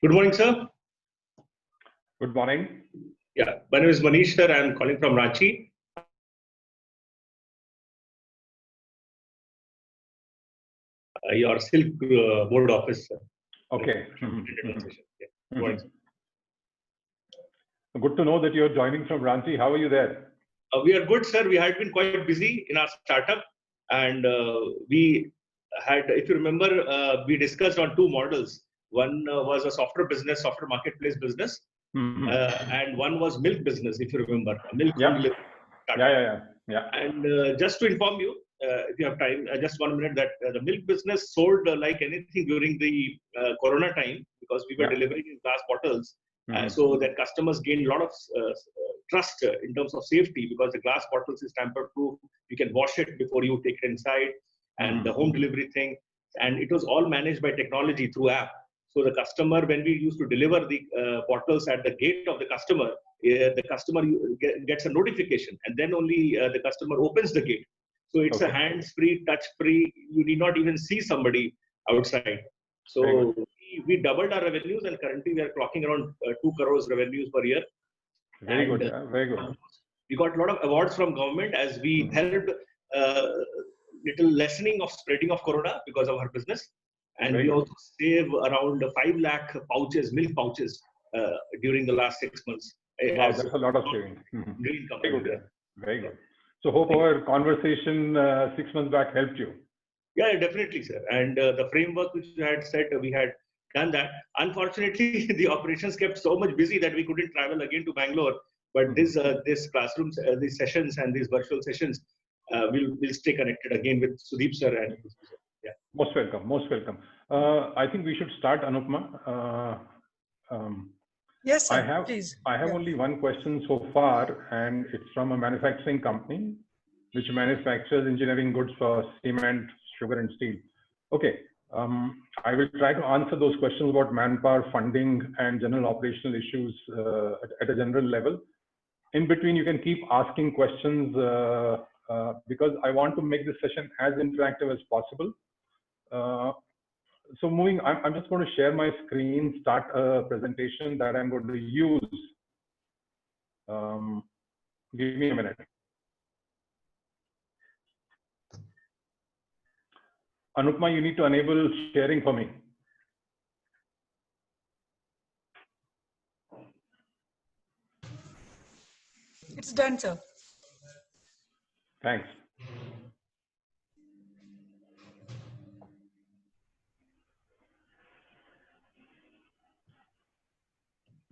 Good morning, sir. Good morning. Yeah, my name is Manish, sir. I'm calling from Ranchi. Your Silk board office, sir. Okay. Good morning, sir. Good to know that you're joining from Ranchi. How are you there? We are good, sir. We had been quite busy in our startup, and we had, if you remember, we discussed on two models. One was a software business, software marketplace business, and one was milk business, if you remember, milk home delivery startup. Yeah. And just to inform you, if you have time, just 1 minute, that the milk business sold like anything during the Corona time, because we were delivering in glass bottles. So that customers gained a lot of trust in terms of safety, because the glass bottles is tamper-proof. You can wash it before you take it inside, and the home delivery thing. And it was all managed by technology through app. So the customer, when we used to deliver the bottles at the gate of the customer gets a notification, and then only the customer opens the gate. So it's a hands-free, touch-free. You need not even see somebody outside. So we doubled our revenues, and currently we are clocking around 2 crores revenues per year. Very good. We got a lot of awards from government as we helped little lessening of spreading of Corona because of our business. And we also save around 5 lakh pouches, milk pouches, during the last 6 months. Wow, that's a lot of saving. Very good. So hope our conversation 6 months back helped you. Yeah, definitely, sir. And the framework which you had said, we had done that. Unfortunately, the operations kept so much busy that we couldn't travel again to Bangalore. But this classrooms, these sessions and these virtual sessions, we'll stay connected again with Sudeep sir and yeah. Most welcome. I think we should start, Anupma. Yes, sir. Please. I have only one question so far, and it's from a manufacturing company which manufactures engineering goods for cement, sugar, and steel. Okay. I will try to answer those questions about manpower, funding, and general operational issues at a general level. In between, you can keep asking questions because I want to make this session as interactive as possible. So I'm just going to share my screen, start a presentation that I'm going to use. Give me a minute. Anupma, you need to enable sharing for me. It's done, sir. Thanks.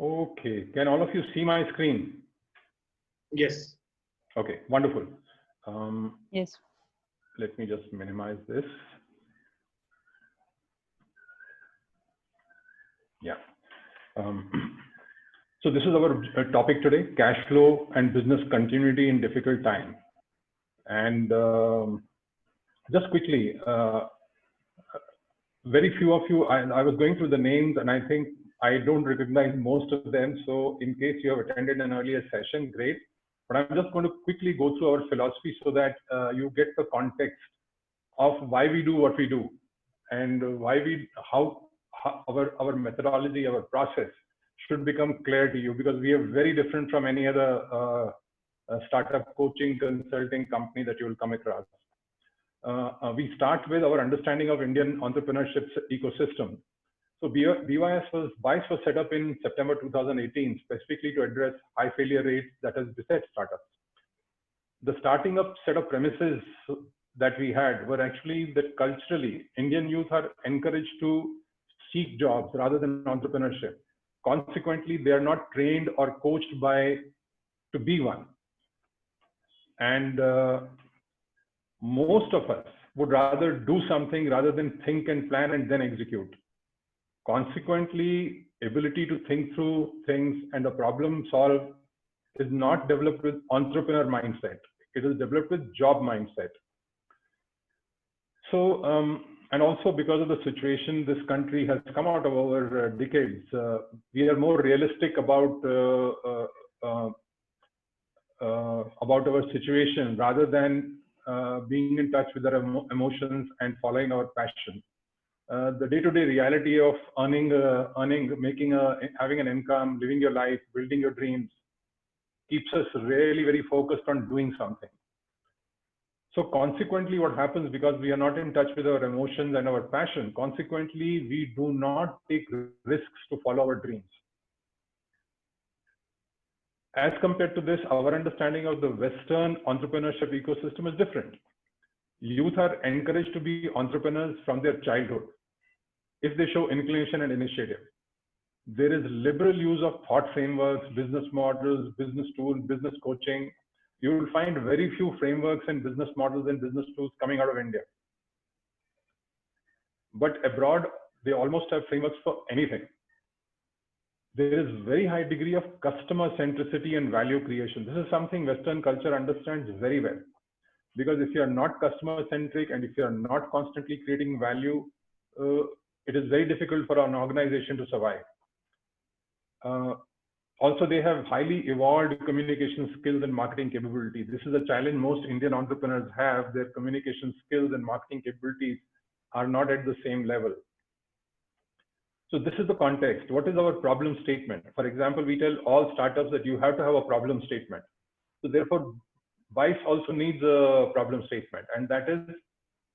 Okay, can all of you see my screen? Yes. Okay, wonderful. Yes. Let me just minimize this. Yeah. So this is our topic today: cash flow and business continuity in difficult time. And just quickly, very few of you, I was going through the names, and I think I don't recognize most of them. So in case you have attended an earlier session, great. But I'm just going to quickly go through our philosophy so that you get the context of why we do what we do, and how our methodology, our process should become clear to you, because we are very different from any other startup coaching consulting company that you will come across. We start with our understanding of Indian entrepreneurship ecosystem. So BYS was set up in September 2018, specifically to address high failure rates that has beset startups. The starting up set of premises that we had were actually that culturally, Indian youth are encouraged to seek jobs rather than entrepreneurship. Consequently, they are not trained or coached to be one. And most of us would rather do something rather than think and plan and then execute. Consequently, ability to think through things and a problem solve is not developed with entrepreneur mindset. It is developed with job mindset. So, and also because of the situation this country has come out of over decades, we are more realistic about our situation rather than being in touch with our emotions and following our passion. the day-to-day reality of earning, having an income, living your life, building your dreams, keeps us really very focused on doing something. So consequently, what happens, because we are not in touch with our emotions and our passion, consequently, we do not take risks to follow our dreams. As compared to this, our understanding of the Western entrepreneurship ecosystem is different. Youth are encouraged to be entrepreneurs from their childhood if they show inclination and initiative. There is liberal use of thought frameworks, business models, business tools, business coaching. You will find very few frameworks and business models and business tools coming out of India. But abroad, they almost have frameworks for anything. There is very high degree of customer centricity and value creation. This is something Western culture understands very well. Because if you are not customer centric and if you are not constantly creating value, it is very difficult for an organization to survive. Also, they have highly evolved communication skills and marketing capabilities. This is a challenge most Indian entrepreneurs have. Their communication skills and marketing capabilities are not at the same level. So this is the context. What is our problem statement? For example, we tell all startups that you have to have a problem statement. So therefore, Bytes also needs a problem statement. And that is,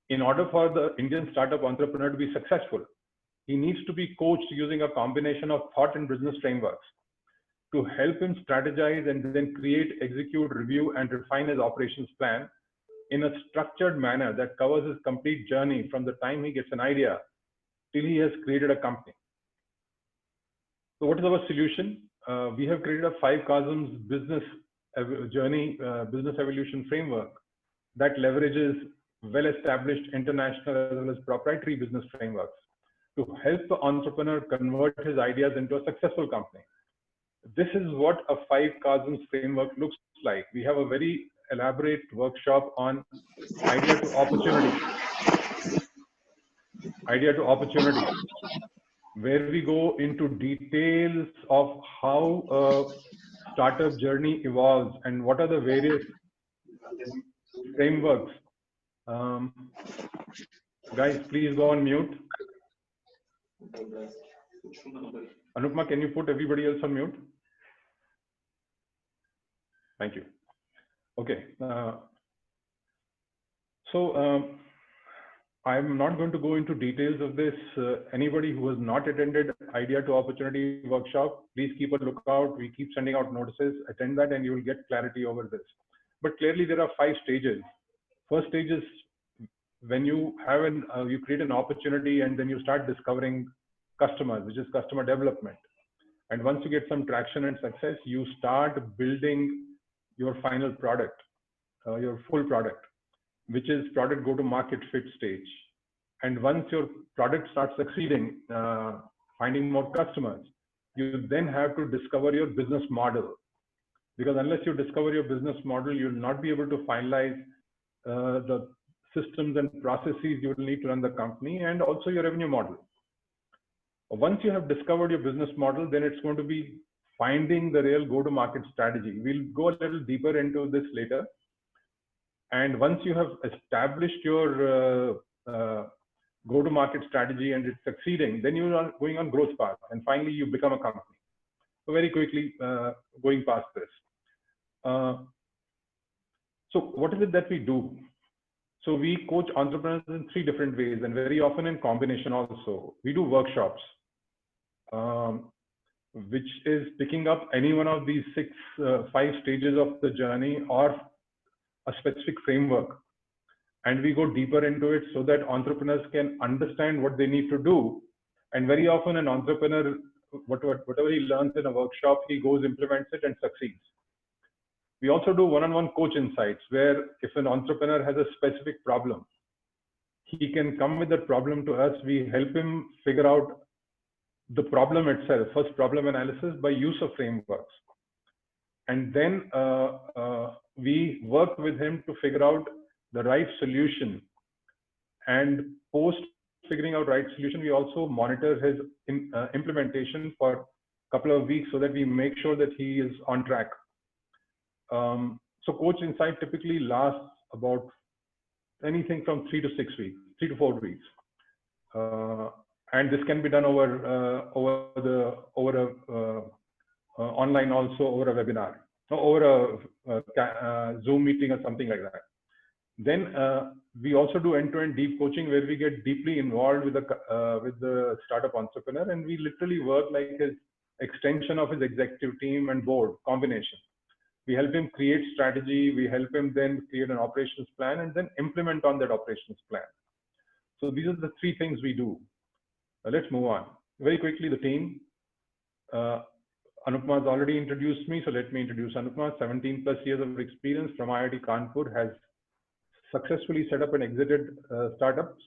in order for the Indian startup entrepreneur to be successful, he needs to be coached using a combination of thought and business frameworks to help him strategize and then create, execute, review, and refine his operations plan in a structured manner that covers his complete journey from the time he gets an idea till he has created a company. So what is our solution? We have created a 5 chasms business journey, business evolution framework that leverages well-established international as well as proprietary business frameworks to help the entrepreneur convert his ideas into a successful company. This is what a 5 chasms framework looks like. We have a very elaborate workshop on idea to opportunity. Idea to opportunity, where we go into details of how a startup journey evolves and what are the various frameworks. Guys, please go on mute. Anupma, can you put everybody else on mute? Thank you. Okay. I'm not going to go into details of this. Anybody who has not attended Idea to Opportunity workshop, please keep a lookout. We keep sending out notices. Attend that and you will get clarity over this. But clearly there are 5 stages. First stage is when you have you create an opportunity and then you start discovering customers, which is customer development. And once you get some traction and success, you start building your final product, your full product, which is product go-to-market fit stage. And once your product starts succeeding, finding more customers, you then have to discover your business model. Because unless you discover your business model, you will not be able to finalize the systems and processes you will need to run the company and also your revenue model. Once you have discovered your business model, then it's going to be finding the real go-to-market strategy. We'll go a little deeper into this later. And once you have established your go-to-market strategy and it's succeeding, then you are going on growth path. And finally, you become a company. So very quickly, going past this. So what is it that we do? So we coach entrepreneurs in 3 different ways and very often in combination also. We do workshops, which is picking up any one of these 5 stages of the journey or a specific framework. And we go deeper into it so that entrepreneurs can understand what they need to do. And very often an entrepreneur, whatever he learns in a workshop, he goes, implements it and succeeds. We also do one-on-one coach insights, where if an entrepreneur has a specific problem, he can come with that problem to us. We help him figure out the problem itself, first problem analysis by use of frameworks. And then we work with him to figure out the right solution. And post figuring out right solution, we also monitor his implementation for a couple of weeks so that we make sure that he is on track. So Coach Insight typically lasts about anything from 3 to 6 weeks, 3 to 4 weeks. And this can be done over online also, over a webinar, over a Zoom meeting or something like that. Then we also do end-to-end deep coaching, where we get deeply involved with the startup entrepreneur, and we literally work like his extension of his executive team and board combination. We help him create strategy, we help him then create an operations plan, and then implement on that operations plan. So these are the three things we do. Let's move on. Very quickly, the team. Anupma has already introduced me, so let me introduce Anupma. 17 plus years of experience from IIT Kanpur, has successfully set up and exited startups,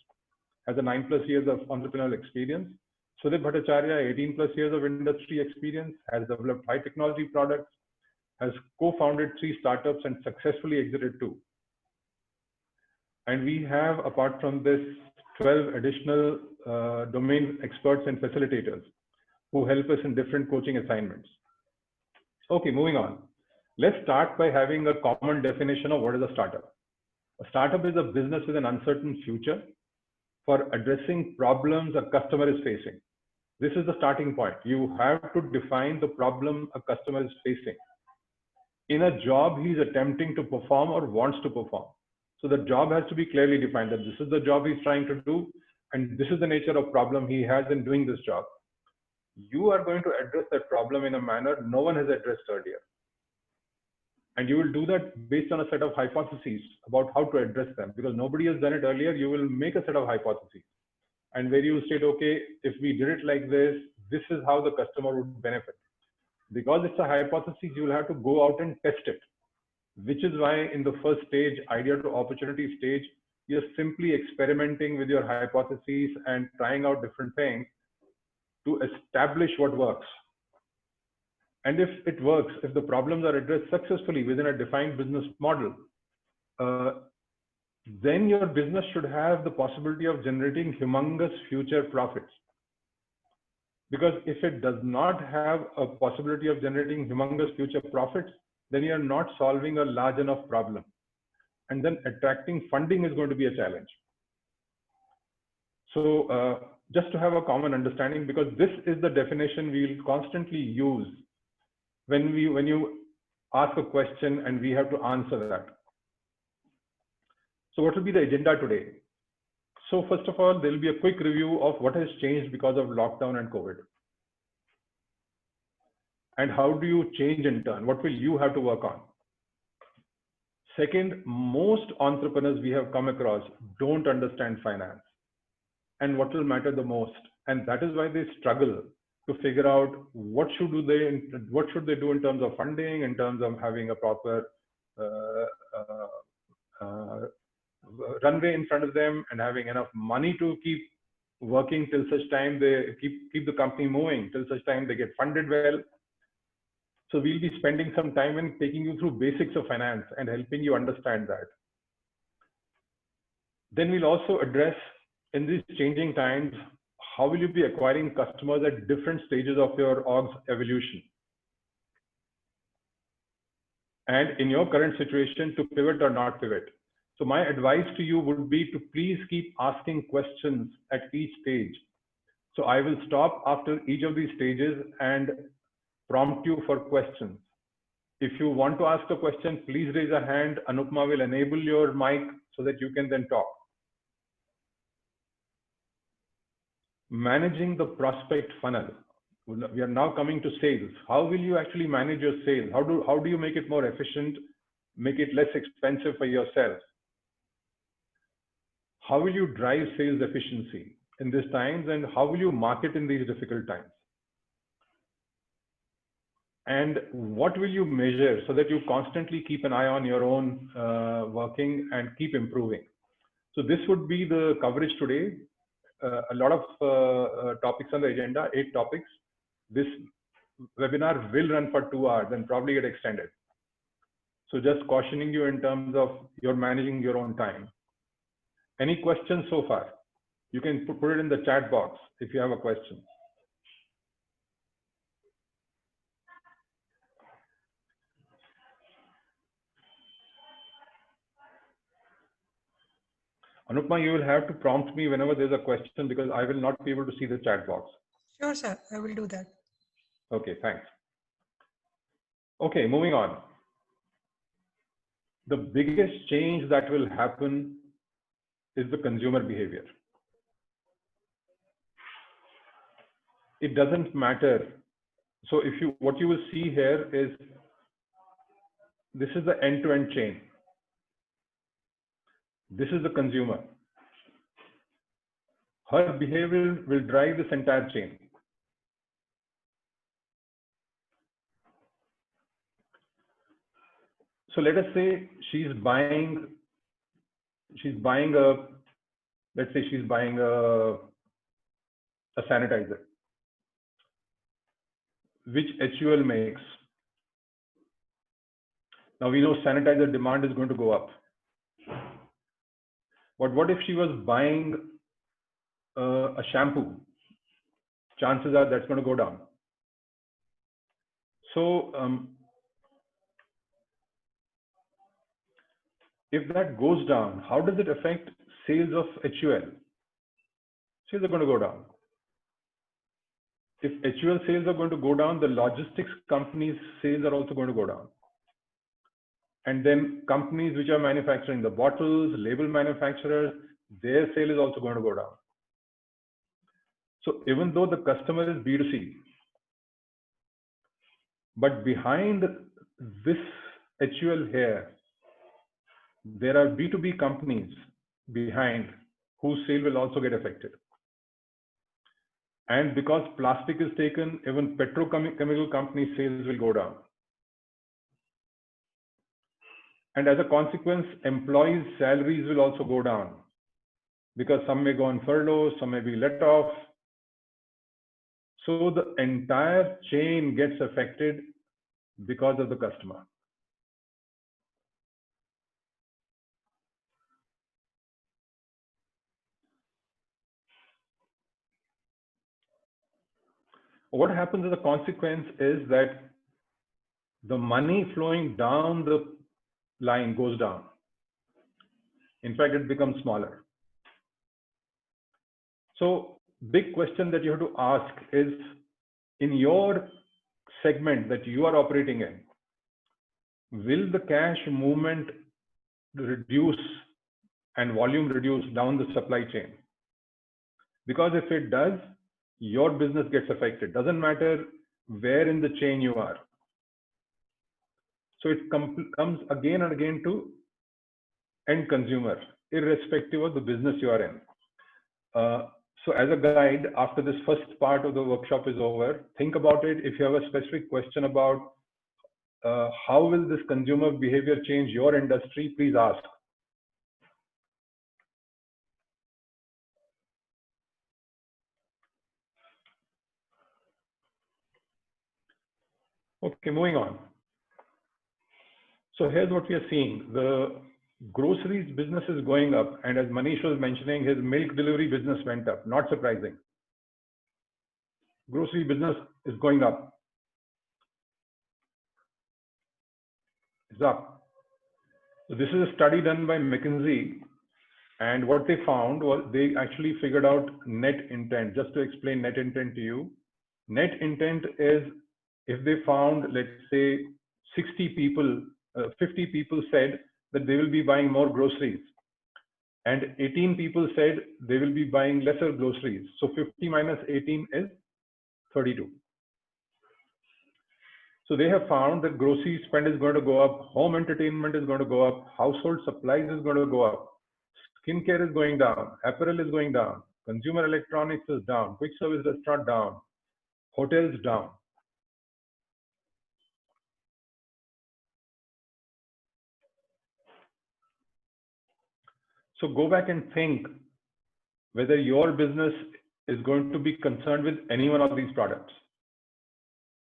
has a 9 plus years of entrepreneurial experience. Sudip Bhattacharya, 18 plus years of industry experience, has developed high technology products, has co-founded 3 startups and successfully exited 2. And we have, apart from this, 12 additional domain experts and facilitators who help us in different coaching assignments. Okay, moving on. Let's start by having a common definition of what is a startup. A startup is a business with an uncertain future for addressing problems a customer is facing. This is the starting point. You have to define the problem a customer is facing. In a job he is attempting to perform or wants to perform. So the job has to be clearly defined, that this is the job he's trying to do, and this is the nature of problem he has in doing this job. You are going to address that problem in a manner no one has addressed earlier. And you will do that based on a set of hypotheses about how to address them, because nobody has done it earlier. You will make a set of hypotheses, and where you state, okay, if we did it like this, this is how the customer would benefit. Because it's a hypothesis, you will have to go out and test it, which is why in the first stage, idea to opportunity stage, you're simply experimenting with your hypotheses and trying out different things to establish what works. And if it works, if the problems are addressed successfully within a defined business model, then your business should have the possibility of generating humongous future profits. Because if it does not have a possibility of generating humongous future profits, then you are not solving a large enough problem. And then attracting funding is going to be a challenge. So just to have a common understanding, because this is the definition we will constantly use when you ask a question and we have to answer that. So what will be the agenda today? So first of all, there will be a quick review of what has changed because of lockdown and COVID. And how do you change in turn? What will you have to work on? Second, most entrepreneurs we have come across don't understand finance and what will matter the most. And that is why they struggle to figure out what should they do in terms of funding, in terms of having a proper runway in front of them, and having enough money to keep working till such time they keep the company moving, till such time they get funded well. So we'll be spending some time in taking you through basics of finance and helping you understand that. Then we'll also address, in these changing times, how will you be acquiring customers at different stages of your org's evolution? And in your current situation, to pivot or not pivot. So my advice to you would be to please keep asking questions at each stage. So I will stop after each of these stages and prompt you for questions. If you want to ask a question, please raise a hand. Anupma will enable your mic so that you can then talk. Managing the prospect funnel. We are now coming to sales. How will you actually manage your sales? How do you make it more efficient, make it less expensive for yourself? How will you drive sales efficiency in these times, and how will you market in these difficult times? And what will you measure so that you constantly keep an eye on your own working and keep improving? So this would be the coverage today. A lot of topics on the agenda, 8 topics. This webinar will run for 2 hours and probably get extended. So just cautioning you in terms of you're managing your own time. Any questions so far? You can put it in the chat box if you have a question. Anupma, you will have to prompt me whenever there's a question because I will not be able to see the chat box. Sure, sir. I will do that. Okay, thanks. Okay, moving on. The biggest change that will happen is the consumer behavior. It doesn't matter. So what you will see here is, this is the end-to-end chain. This is the consumer. Her behavior will drive this entire chain. So let us say she's buying a sanitizer, which HUL makes. Now we know sanitizer demand is going to go up. But what if she was buying a shampoo? Chances are that's going to go down. So if that goes down, how does it affect sales of HUL? Sales are going to go down. If HUL sales are going to go down, the logistics companies' sales are also going to go down. And then companies which are manufacturing the bottles, label manufacturers, their sale is also going to go down. So even though the customer is B2C, but behind this HUL here, there are B2B companies behind whose sale will also get affected. And because plastic is taken, even petrochemical company sales will go down. And as a consequence, employees' salaries will also go down because some may go on furlough, some may be let off. So the entire chain gets affected because of the customer. What happens as a consequence is that the money flowing down the line goes down. In fact, it becomes smaller. So big question that you have to ask is, in your segment that you are operating in, will the cash movement reduce and volume reduce down the supply chain? Because if it does, your business gets affected. Doesn't matter where in the chain you are. So it comes again and again to end consumer, irrespective of the business you are in. So as a guide, after this first part of the workshop is over, think about it. If you have a specific question about how will this consumer behavior change your industry, please ask. Okay, moving on. So here's what we are seeing. The groceries business is going up, and as Manish was mentioning, his milk delivery business went up. Not surprising. Grocery business is going up. It's up. So this is a study done by McKinsey, and what they found was they actually figured out net intent. Just to explain net intent to you, net intent is if they found, let's say, 60 people, 50 people said that they will be buying more groceries, and 18 people said they will be buying lesser groceries. So 50 minus 18 is 32. So they have found that grocery spend is going to go up, home entertainment is going to go up, household supplies is going to go up, skincare is going down, apparel is going down, consumer electronics is down, quick service restaurant down, hotels down. So go back and think whether your business is going to be concerned with any one of these products.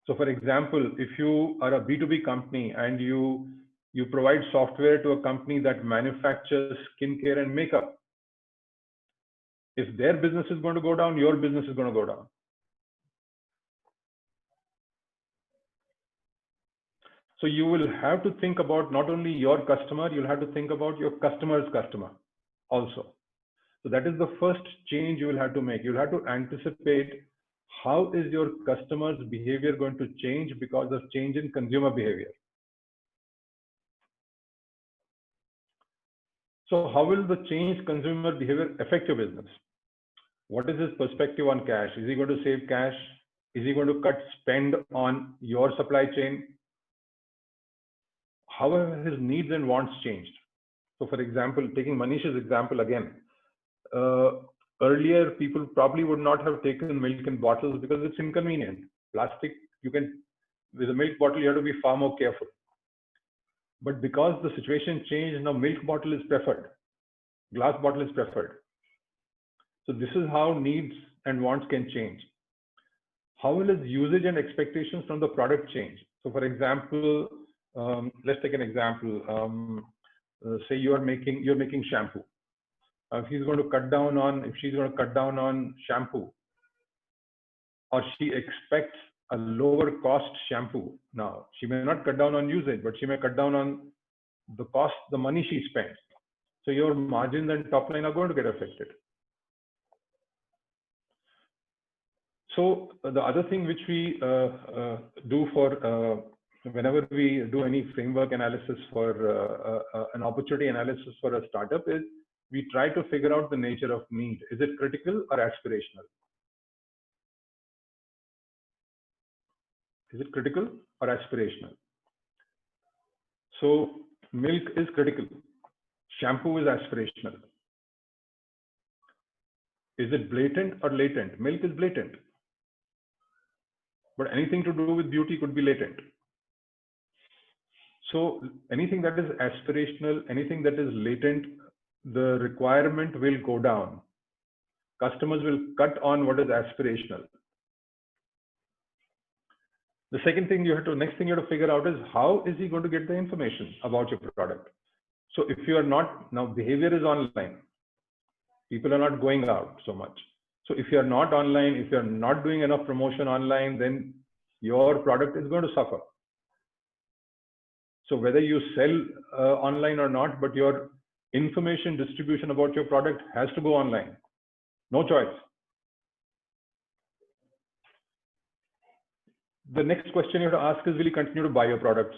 So for example, if you are a B2B company and you provide software to a company that manufactures skincare and makeup, if their business is going to go down, your business is going to go down. So you will have to think about not only your customer, you'll have to think about your customer's customer also. So that is the first change you will have to make. You'll have to anticipate how is your customer's behavior going to change because of change in consumer behavior. So how will the change consumer behavior affect your business? What is his perspective on cash? Is he going to save cash? Is he going to cut spend on your supply chain? How have his needs and wants changed? So for example, taking Manish's example again, earlier people probably would not have taken milk in bottles because it's inconvenient. Plastic, with a milk bottle, you have to be far more careful. But because the situation changed, now milk bottle is preferred, glass bottle is preferred. So this is how needs and wants can change. How will his usage and expectations from the product change? So for example, let's take an example. Say you're making shampoo. If she's going to cut down on shampoo, or she expects a lower cost shampoo. Now, she may not cut down on usage, but she may cut down on the cost, the money she spends. So your margins and top line are going to get affected. So the other thing which we do for whenever we do any framework analysis for an opportunity analysis for a startup is we try to figure out the nature of need. Is it critical or aspirational? Is it critical or aspirational? So milk is critical. Shampoo is aspirational. Is it blatant or latent? Milk is blatant. But anything to do with beauty could be latent. So anything that is aspirational, anything that is latent, the requirement will go down. Customers will cut on what is aspirational. The next thing you have to figure out is how is he going to get the information about your product? So if you are not, now behavior is online. People are not going out so much. So if you are not online, if you are not doing enough promotion online, then your product is going to suffer. So whether you sell online or not, but your information distribution about your product has to go online. No choice. The next question you have to ask is, will he continue to buy your products?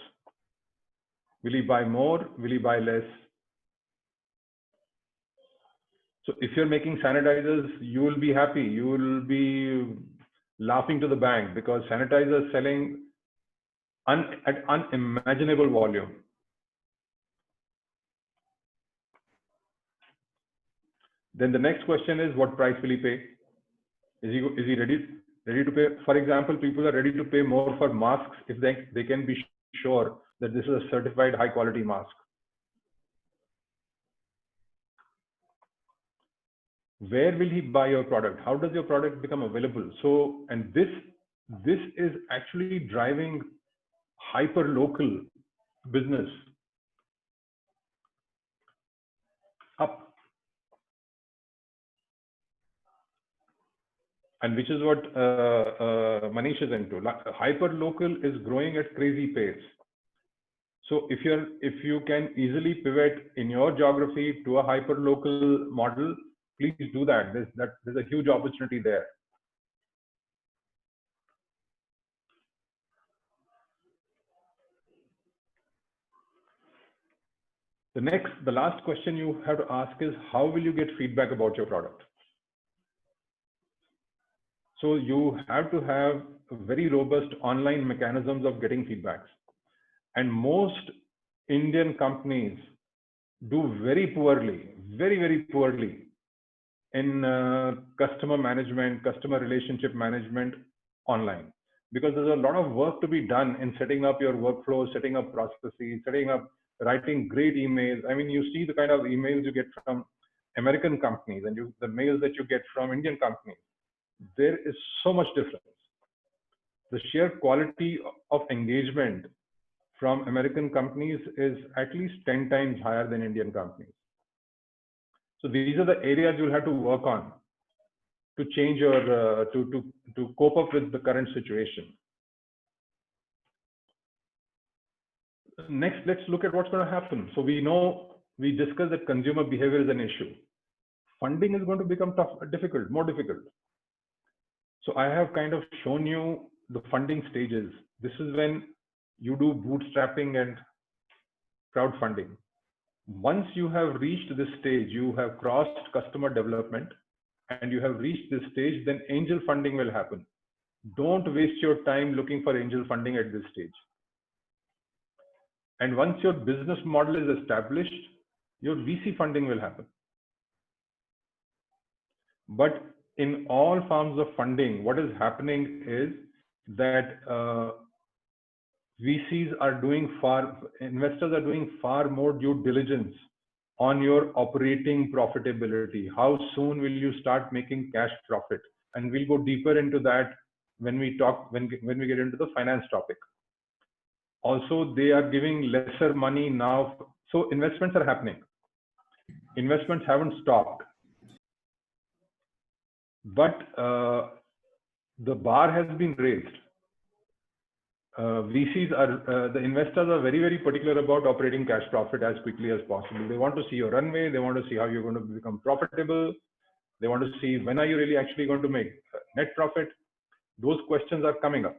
Will he buy more? Will he buy less? So if you're making sanitizers, you will be happy. You will be laughing to the bank because sanitizers selling at unimaginable volume. Then the next question is, what price will he pay? Is he ready to pay? For example, people are ready to pay more for masks if they can be sure that this is a certified high quality mask. Where will he buy your product? How does your product become available? So, and this is actually driving hyper local business up. And which is what Manish is into. Hyper local is growing at crazy pace. So if you can easily pivot in your geography to a hyper local model, please do that. There's a huge opportunity there. The last question you have to ask is, how will you get feedback about your product? So you have to have very robust online mechanisms of getting feedbacks. And most Indian companies do very poorly, very poorly in customer management, customer relationship management online, because there's a lot of work to be done in setting up your workflows, setting up processes, writing great emails. I mean, you see the kind of emails you get from American companies and the mails that you get from Indian companies. There is so much difference. The sheer quality of engagement from American companies is at least 10 times higher than Indian companies. So these are the areas you'll have to work on to change your, to cope up with the current situation. Next, let's look at what's going to happen. So we discussed that consumer behavior is an issue. funding is going to become more difficult. So I have kind of shown you the funding stages. This is when you do bootstrapping and crowdfunding. Once you have reached this stage, you have crossed customer development and you have reached this stage, then angel funding will happen. Don't waste your time looking for angel funding at this stage. And once your business model is established, your VC funding will happen. But in all forms of funding, what is happening is that VCs are doing investors are doing far more due diligence on your operating profitability. How soon will you start making cash profit? And we'll go deeper into that when we get into the finance topic. Also, they are giving lesser money now. So investments are happening. Investments haven't stopped. But the bar has been raised. The investors are very, very particular about operating cash profit as quickly as possible. They want to see your runway. They want to see how you're going to become profitable. They want to see when are you really actually going to make net profit. Those questions are coming up.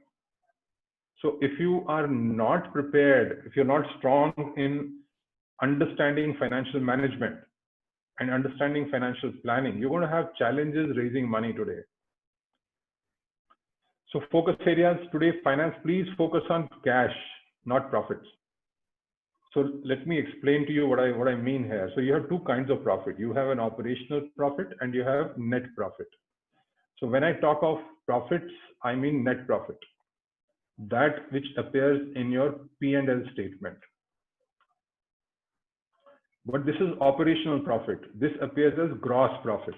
So if you are not prepared, if you're not strong in understanding financial management and understanding financial planning, you're going to have challenges raising money today. So focus areas today, finance, please focus on cash, not profits. So let me explain to you what I mean here. So you have two kinds of profit. You have an operational profit and you have net profit. So when I talk of profits, I mean net profit, that which appears in your P&L statement. But this is operational profit. This appears as gross profit.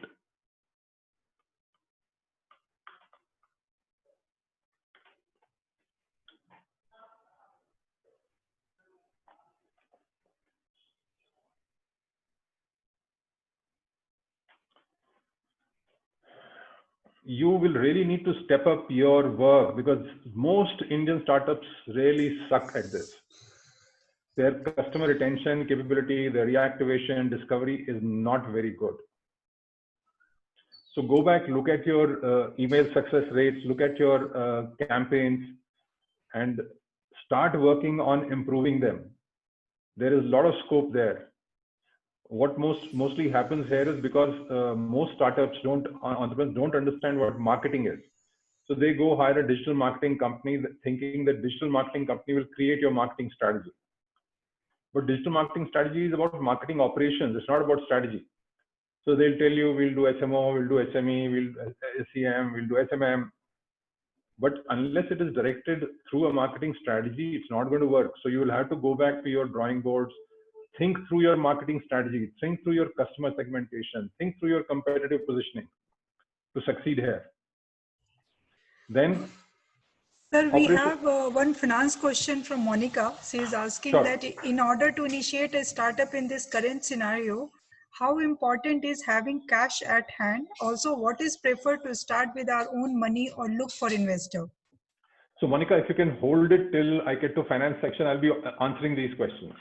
You will really need to step up your work because most Indian startups really suck at this. Their customer retention capability, their reactivation, discovery is not very good. So go back, look at your email success rates, look at your campaigns, and start working on improving them. There is a lot of scope there. What mostly happens here is because most startups entrepreneurs don't understand what marketing is. So they go hire a digital marketing company thinking that digital marketing company will create your marketing strategy. But digital marketing strategy is about marketing operations. It's not about strategy. So they'll tell you, we'll do SMO, we'll do SME, we'll do SEM, we'll do SMM. But unless it is directed through a marketing strategy, it's not going to work. So you will have to go back to your drawing boards, think through your marketing strategy, think through your customer segmentation, think through your competitive positioning to succeed here. Then, sir, we have one finance question from Monica. She is asking that in order to initiate a startup in this current scenario, how important is having cash at hand? Also, what is preferred to start with our own money or look for investor? So Monica, if you can hold it till I get to finance section, I'll be answering these questions.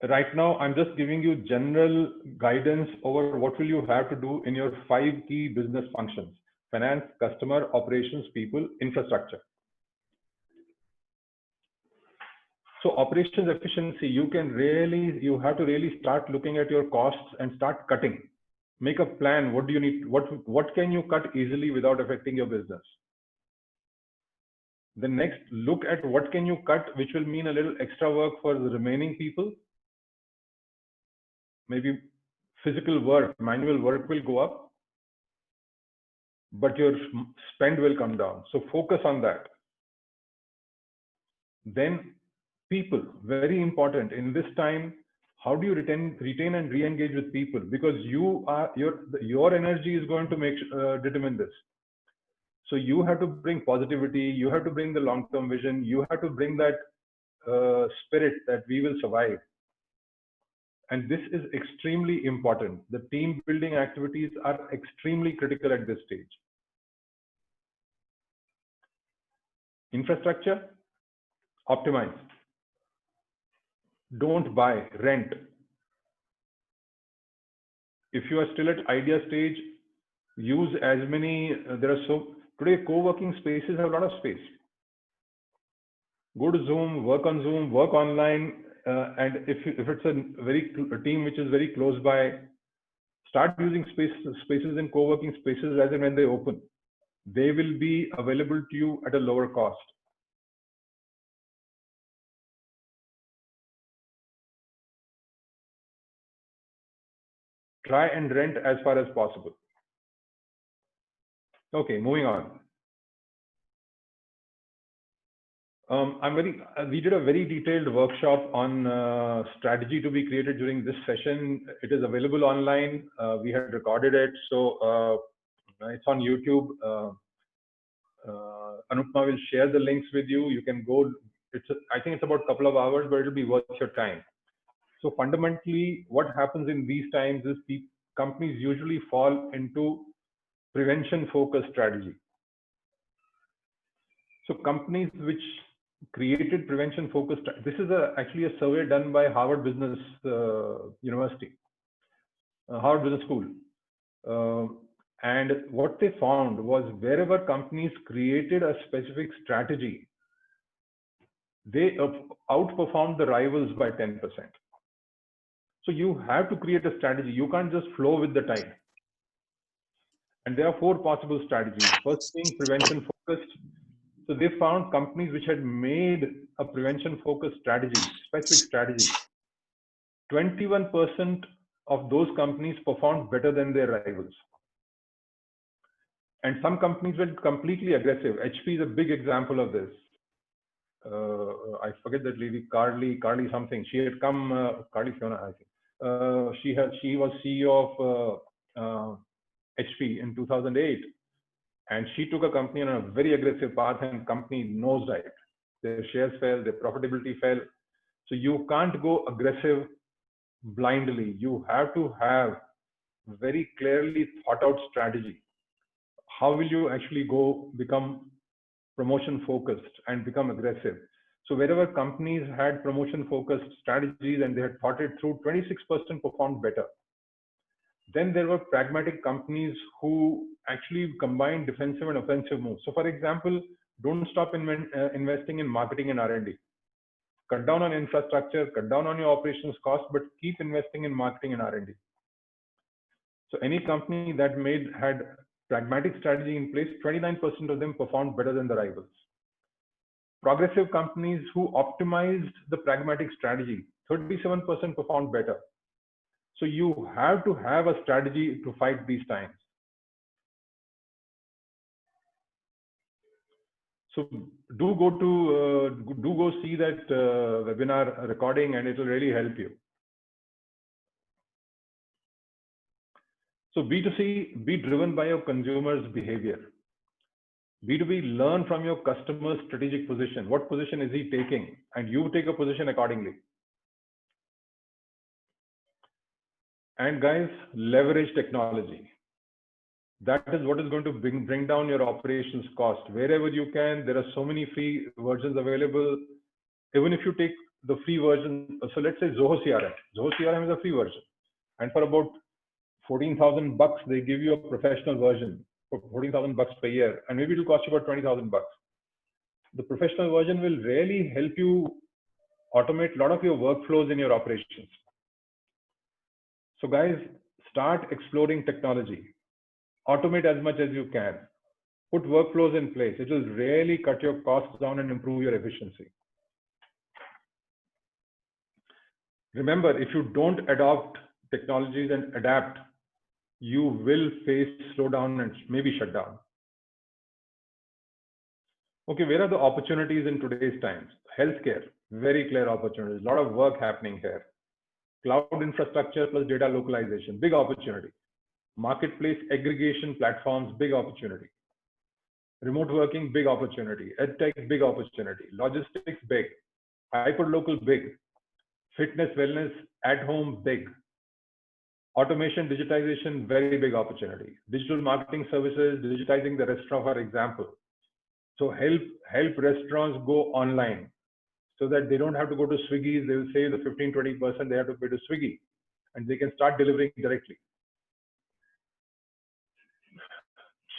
Right now, I'm just giving you general guidance over what will you have to do in your 5 key business functions: finance, customer, operations, people, infrastructure. So operations efficiency, you have to really start looking at your costs and start cutting. Make a plan. What do you need? What can you cut easily without affecting your business? Then next, look at what can you cut, which will mean a little extra work for the remaining people. Maybe physical work, manual work will go up, but your spend will come down. So focus on that. Then people, very important in this time. How do you retain and re-engage with people? Because your energy is going to determine this. So you have to bring positivity. You have to bring the long-term vision. You have to bring that spirit that we will survive. And this is extremely important. The team building activities are extremely critical at this stage. Infrastructure, optimize. Don't buy, rent. if you are still at idea stage, use as many, today co-working spaces have a lot of space. Go to Zoom, work on Zoom, work online, and if it's a team which is very close by, start using spaces in co-working spaces as and when they open. They will be available to you at a lower cost. Try and rent as far as possible. Okay, moving on. We did a very detailed workshop on strategy to be created during this session. It is available online. We had recorded it, so it's on YouTube. Anupma will share the links with you. You can go. I think it's about a couple of hours, but it'll be worth your time. So fundamentally, what happens in these times is companies usually fall into prevention-focused strategy. So companies which created prevention-focused, this is actually a survey done by Harvard Business University, Harvard Business School. And what they found was wherever companies created a specific strategy, they outperformed the rivals by 10%. So you have to create a strategy. You can't just flow with the tide. And there are 4 possible strategies. First being prevention focused. So they found companies which had made a prevention focused strategy, specific strategy. 21% of those companies performed better than their rivals. And some companies were completely aggressive. HP is a big example of this. I forget that lady, Carly something. She had come, Carly Fiona, I think. She was CEO of HP in 2008, and she took a company on a very aggressive path, and company nosedived. Their shares fell, their profitability fell. So you can't go aggressive blindly. You have to have very clearly thought out strategy. How will you actually go become promotion focused and become aggressive? So wherever companies had promotion focused strategies and they had thought it through, 26% performed better. Then there were pragmatic companies who actually combined defensive and offensive moves. So for example, don't stop investing in marketing and R&D. Cut down on infrastructure, cut down on your operations cost, but keep investing in marketing and R&D. So any company that had pragmatic strategy in place, 29% of them performed better than the rivals. Progressive companies who optimized the pragmatic strategy, 37% performed better. So you have to have a strategy to fight these times. So do go see that webinar recording, and it will really help you. So B2C, be driven by your consumer's behavior. B2B, learn from your customer's strategic position. What position is he taking? And you take a position accordingly. And guys, leverage technology. That is what is going to bring down your operations cost. Wherever you can, there are so many free versions available. Even if you take the free version, so let's say Zoho CRM. Zoho CRM is a free version. And for about 14,000 bucks, they give you a professional version for 14,000 bucks per year. And maybe it will cost you about 20,000 bucks. The professional version will really help you automate a lot of your workflows in your operations. So guys, start exploring technology. Automate as much as you can. Put workflows in place. It will really cut your costs down and improve your efficiency. Remember, if you don't adopt technologies and adapt, you will face slowdown and maybe shutdown. Okay, where are the opportunities in today's times? Healthcare, very clear opportunities. A lot of work happening here. Cloud infrastructure plus data localization, big opportunity. Marketplace aggregation platforms, big opportunity. Remote working, big opportunity. EdTech, big opportunity. Logistics, big. Hyperlocal, big. Fitness, wellness, at home, big. Automation, digitization, very big opportunity. Digital marketing services, digitizing the restaurant, for example. So help restaurants go online so that they don't have to go to Swiggy. They will save the 15-20% they have to pay to Swiggy, and they can start delivering directly.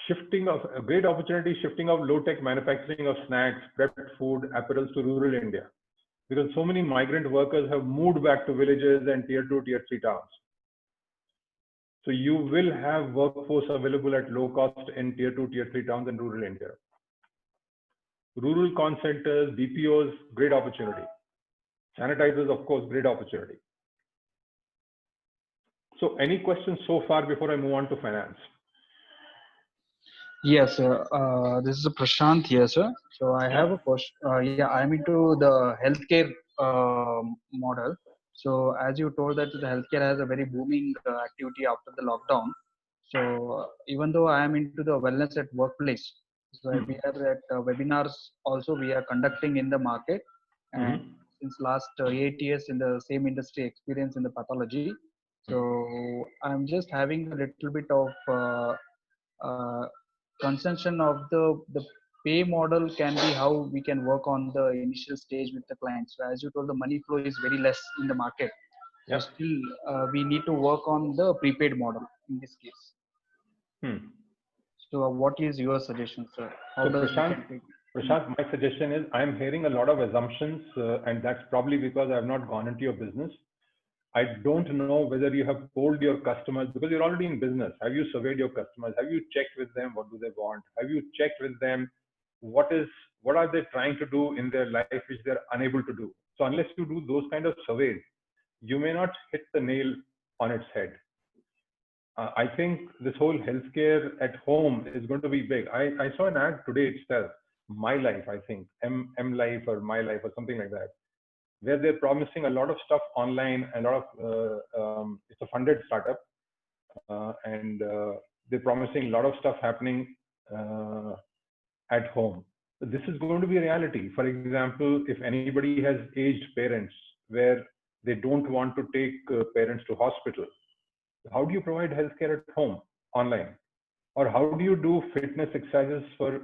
shifting of a great opportunity, shifting of low-tech manufacturing of snacks, prepped food, apparels to rural India, because so many migrant workers have moved back to villages and tier 2, tier 3 towns. So you will have workforce available at low cost in tier 2, tier 3 towns in rural India. Rural con centers, BPOs, great opportunity. Sanitizers, of course, great opportunity. So any questions so far before I move on to finance? Yes, this is Prashant here, sir. So I have a question. Yeah, I'm into the healthcare model. So as you told that the healthcare has a very booming activity after the lockdown. So even though I am into the wellness at workplace, so we are at webinars also we are conducting in the market, and since last 8 years in the same industry experience in the pathology. So I'm just having a little bit of concession of the pay model can be how we can work on the initial stage with the clients. So as you told, the money flow is very less in the market. So still we need to work on the prepaid model in this case. So what is your suggestion, sir? How does Prashant, my suggestion is I'm hearing a lot of assumptions, and that's probably because I've not gone into your business. I don't know whether you have polled your customers, because you're already in business. Have you surveyed your customers? Have you checked with them what do they want? Have you checked with them what are they trying to do in their life which they're unable to do? So unless you do those kind of surveys, you may not hit the nail on its head. I think this whole healthcare at home is going to be big. I saw an ad today itself, My Life, I think, M Life or My Life or something like that, where they're promising a lot of stuff online, a lot of, it's a funded startup, and they're promising a lot of stuff happening at home. But this is going to be a reality. For example, if anybody has aged parents where they don't want to take parents to hospital, how do you provide healthcare at home online? Or how do you do fitness exercises for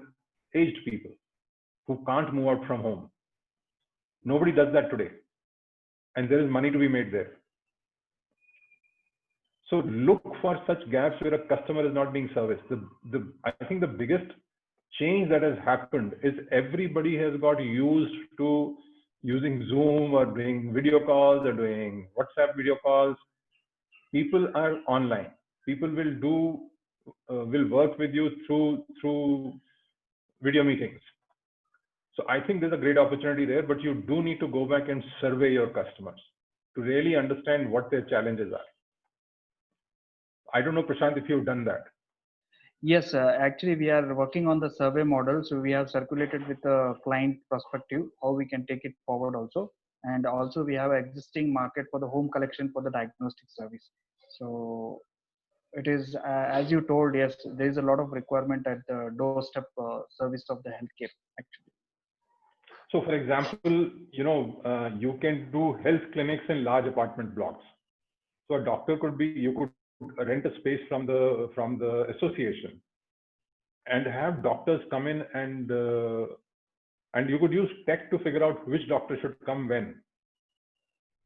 aged people who can't move out from home? Nobody does that today. And there is money to be made there. So look for such gaps where a customer is not being serviced. I think the biggest change that has happened is everybody has got used to using Zoom or doing video calls or doing WhatsApp video calls. People are online. People will work with you through video meetings. So I think there's a great opportunity there, but you do need to go back and survey your customers to really understand what their challenges are. I don't know, Prashant, if you've done that. Yes, actually we are working on the survey model. So we have circulated with the client perspective, how we can take it forward also. And also we have an existing market for the home collection for the diagnostic service. So it is, as you told, yes, there is a lot of requirement at the doorstep service of the healthcare actually. So for example, you can do health clinics in large apartment blocks. So a doctor could be, you could rent a space from the association and have doctors come in, and you could use tech to figure out which doctor should come when.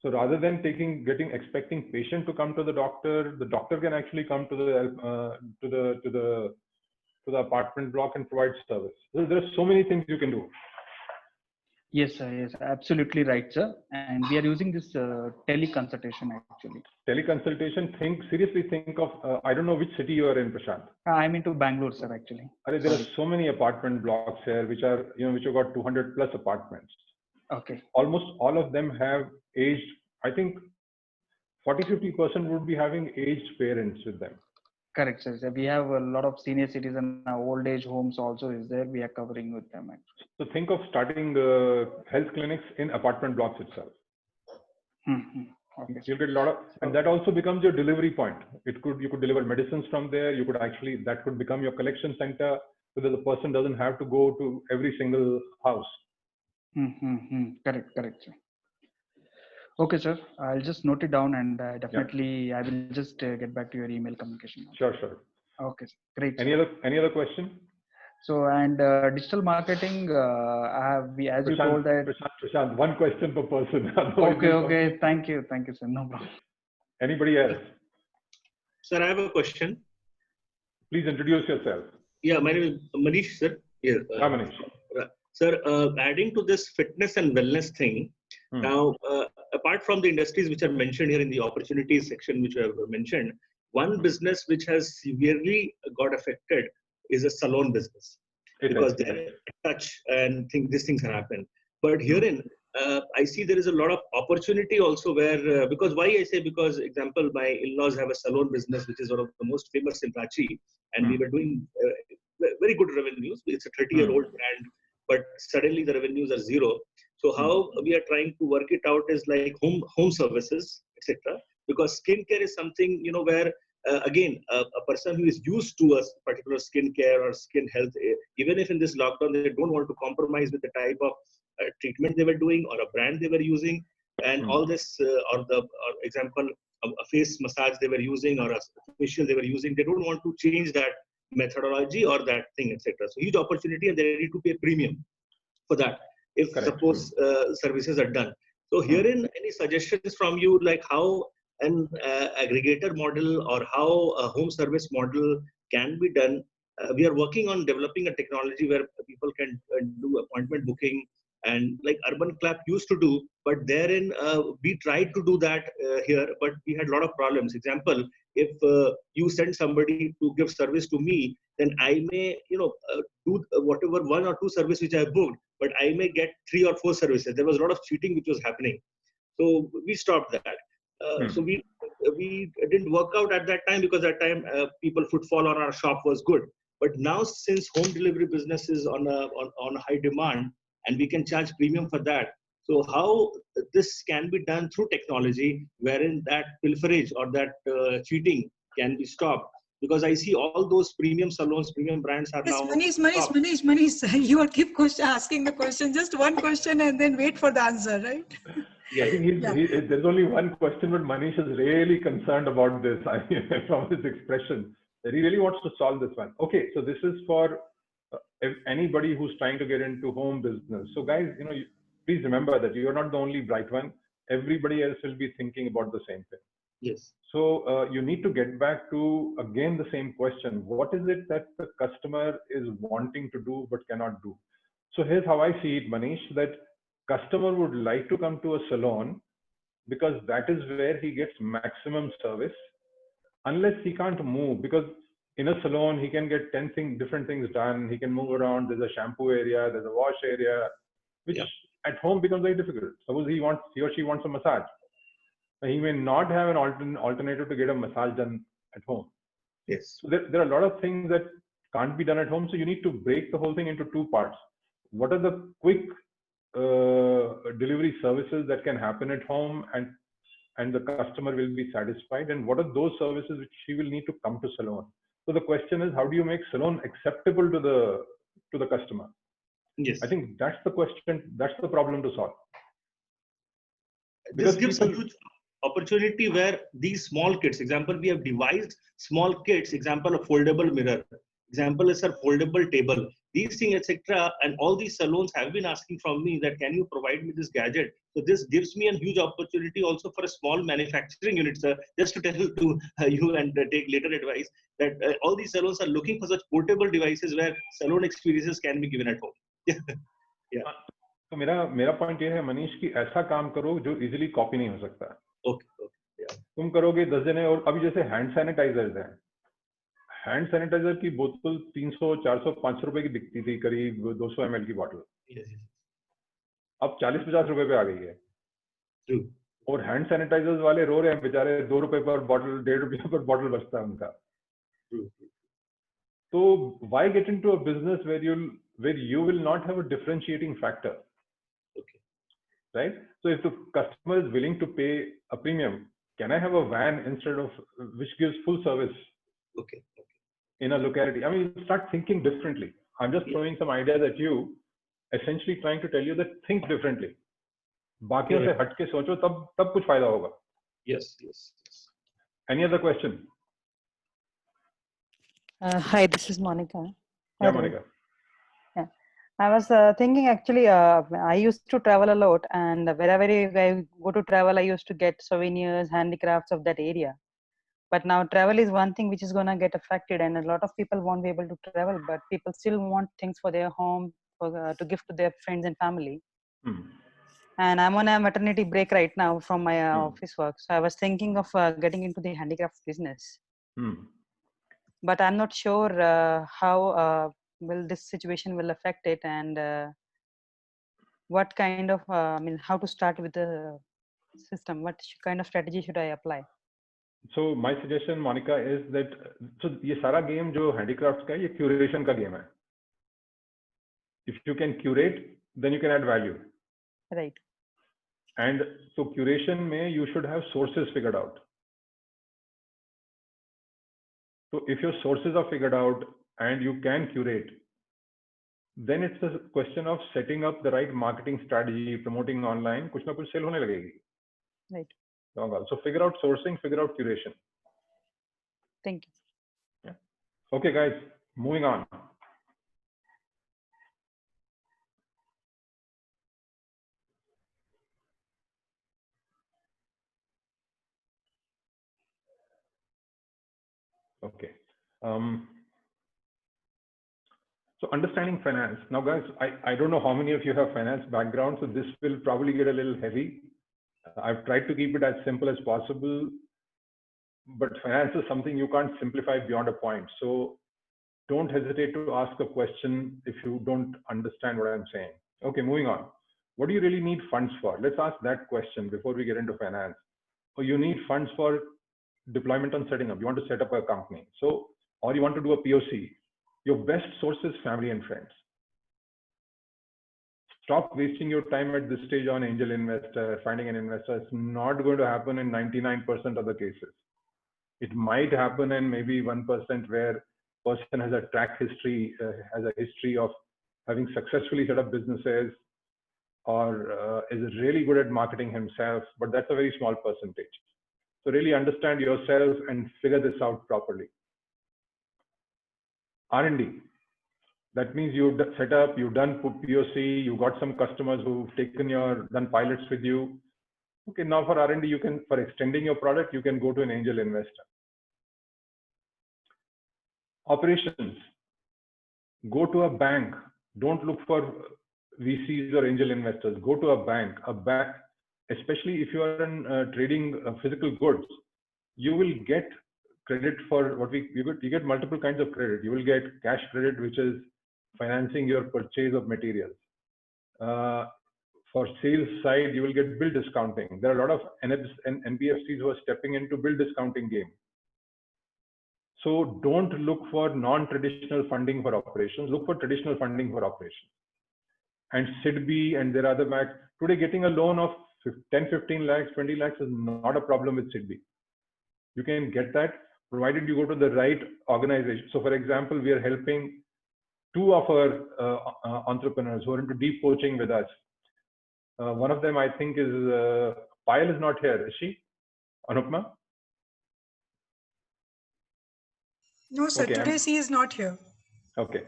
So rather than expecting patient to come to the doctor can actually come to the apartment block and provide service. There are so many things you can do. Yes, sir. Yes, absolutely right, sir. And we are using this teleconsultation actually. Teleconsultation. Seriously think of, I don't know which city you are in, Prashant. I'm into Bangalore, sir, actually. There are so many apartment blocks here, which have got 200 plus apartments. Okay. Almost all of them have aged, I think 40-50% would be having aged parents with them. Correct, sir. So we have a lot of senior citizen old age homes also is there. We are covering with them actually. So think of starting health clinics in apartment blocks itself. Okay. You'll get a lot of, and that also becomes your delivery point. You could deliver medicines from there. That could become your collection center, so that the person doesn't have to go to every single house. Correct, sir. Okay, sir. I'll just note it down, and definitely I will just get back to your email communication. Sure. Okay, sir. Great. Any other question? So, and digital marketing, as you told that. Prashant, one question per person. Okay. Thank you, sir. No problem. Anybody else? Sir, I have a question. Please introduce yourself. Yeah, my name is Manish, sir. Yeah, Manish. Sir, adding to this fitness and wellness thing, now, apart from the industries which are mentioned here in the opportunities section, which I have mentioned, one business which has severely got affected is a salon business, because they touch and these things happen. But herein, I see there is a lot of opportunity also where, because why I say, because example, my in-laws have a salon business, which is one of the most famous in Ranchi, and we were doing very good revenues. It's a 30-year-old brand, but suddenly the revenues are zero. So how we are trying to work it out is like home services, etc. Because skincare is something, you know, where again, a person who is used to a particular skincare or skin health, even if in this lockdown they don't want to compromise with the type of treatment they were doing or a brand they were using, and all this, or example, a face massage they were using or a facial they were using, they don't want to change that methodology or that thing, etc. So huge opportunity, and they ready to pay a premium for that if suppose services are done. So herein, any suggestions from you, like how an aggregator model or how a home service model can be done? We are working on developing a technology where people can do appointment booking, and like Urban Clap used to do, but therein we tried to do that here, but we had a lot of problems. Example, if you send somebody to give service to me, then I may, you know, do whatever 1 or 2 services which I have booked, but I may get 3 or 4 services. There was a lot of cheating which was happening. So we stopped that. So we didn't work out at that time, because at that time people footfall on our shop was good. But now, since home delivery business is on a high demand, and we can charge premium for that, so how this can be done through technology, wherein that pilferage or that cheating can be stopped? Because I see all those premium salons, premium brands are now. Manish, you will keep asking the question. Just one question and then wait for the answer, right? I think there's only one question, but Manish is really concerned about this from his expression. He really wants to solve this one. Okay, so this is for anybody who's trying to get into home business. So guys, you know, please remember that you're not the only bright one. Everybody else will be thinking about the same thing. Yes. So you need to get back to, again, the same question. What is it that the customer is wanting to do but cannot do? So here's how I see it, Manish, that customer would like to come to a salon because that is where he gets maximum service, unless he can't move, because in a salon he can get 10 different things done. He can move around. There's a shampoo area, there's a wash area, which at home becomes very difficult. Suppose he or she wants a massage. He may not have an alternative to get a massage done at home. Yes. So there are a lot of things that can't be done at home. So you need to break the whole thing into 2 parts. What are the quick delivery services that can happen at home and the customer will be satisfied? And what are those services which she will need to come to salon? So the question is, how do you make salon acceptable to the customer? Yes. I think that's the question. That's the problem to solve. This gives a huge opportunity where these small kits, example, we have devised small kits, example, a foldable mirror, example is a foldable table, these things, etc. And all these salons have been asking from me that, can you provide me this gadget? So this gives me a huge opportunity also for a small manufacturing unit, sir. Just to tell to you and take later advice, that all these salons are looking for such portable devices where salon experiences can be given at home. Yeah. तो मेरा point ये है, मनीष, कि ऐसा काम करो जो easily copy नहीं हो सकता. तुम करोगे 10 जने, और अभी जैसे हैंड सैनिटाइजर्स हैं, हैंड सैनिटाइजर की बोतल 300, 400, 500 रुपए की बिकती थी, करीब 200 ml की बॉटल. अब 40-50 रुपए पे आ गई है. और हैंड सैनिटाइजर्स वाले रो रहे हैं बेचारे, 2 रुपए पर बॉटल, 1.5 रुपए पर बॉटल बचता है उनका. So why get into a business where you will not have a differentiating factor? Okay. Right? So if the customer is willing to pay a premium, can I have a van instead of, which gives full service? Okay. In a locality? I mean, start thinking differently. I'm just throwing some ideas at you, essentially trying to tell you that think differently. बाकियों से हट के सोचो, तब कुछ फायदा होगा. Yes. Any other question? Hi, this is Monica. Yeah, Monica. Yeah, I was thinking actually, I used to travel a lot, and wherever I go to travel, I used to get souvenirs, handicrafts of that area. But now travel is one thing which is going to get affected, and a lot of people won't be able to travel, but people still want things for their home, to give to their friends and family. And I'm on a maternity break right now from my office work. So I was thinking of getting into the handicraft business. But I'm not sure how will this situation will affect it, and what kind of, how to start with the system, what kind of strategy should I apply? So my suggestion, Monica, is that so ये सारा game जो handicrafts का है, ये curation का game है. If you can curate, then you can add value. Right. And so curation में you should have sources figured out. So if your sources are figured out and you can curate, then it's a question of setting up the right marketing strategy, promoting online. कुछ ना कुछ sale होने लगेगी. Right. So figure out sourcing, figure out curation. Thank you. Yeah. Okay, guys, moving on. Okay. So understanding finance. Now, guys, I don't know how many of you have finance background, so this will probably get a little heavy. I've tried to keep it as simple as possible, but finance is something you can't simplify beyond a point. So don't hesitate to ask a question if you don't understand what I'm saying. Okay, moving on. What do you really need funds for? Let's ask that question before we get into finance. So you need funds for deployment and setting up. You want to set up a company. So, or you want to do a POC. Your best source is family and friends. Stop wasting your time at this stage on angel investor, finding an investor. It's not going to happen in 99% of the cases. It might happen in maybe 1% where person has a track history, has a history of having successfully set up businesses, or is really good at marketing himself, but that's a very small percentage. So really understand yourself and figure this out properly. R&D. That means you've set up, you've done POC, you got some customers who've done pilots with you. Okay, now for R&D, you can, for extending your product, you can go to an angel investor. Operations. Go to a bank. Don't look for VCs or angel investors. Go to a bank. Especially if you are in trading physical goods, you will get credit for what you get multiple kinds of credit. You will get cash credit, which is financing your purchase of materials. For sales side, you will get bill discounting. There are a lot of NBFCs who are stepping into bill discounting game. So don't look for non-traditional funding for operations. Look for traditional funding for operations. And SIDBI and their other banks. Today, getting a loan of 10, 15 lakhs, 20 lakhs is not a problem with SIDBI. You can get that provided you go to the right organization. So for example, we are helping two of our entrepreneurs who are into deep coaching with us. One of them, I think, is Payal is not here, is she? Anupma? No, sir. Okay, today she is not here. Okay.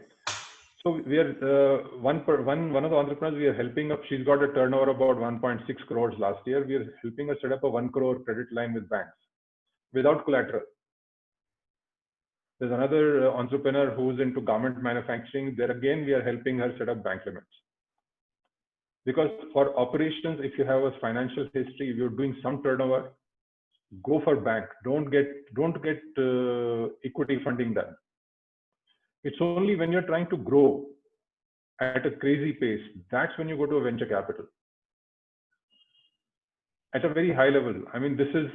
So we are one of the entrepreneurs we are helping up. She's got a turnover about 1.6 crores last year. We are helping her set up a 1 crore credit line with banks without collateral. There's another entrepreneur who's into garment manufacturing. There again, we are helping her set up bank limits. Because for operations, if you have a financial history, if you're doing some turnover, go for bank. Don't get equity funding done. It's only when you're trying to grow at a crazy pace, that's when you go to a venture capital. At a very high level. I mean, this is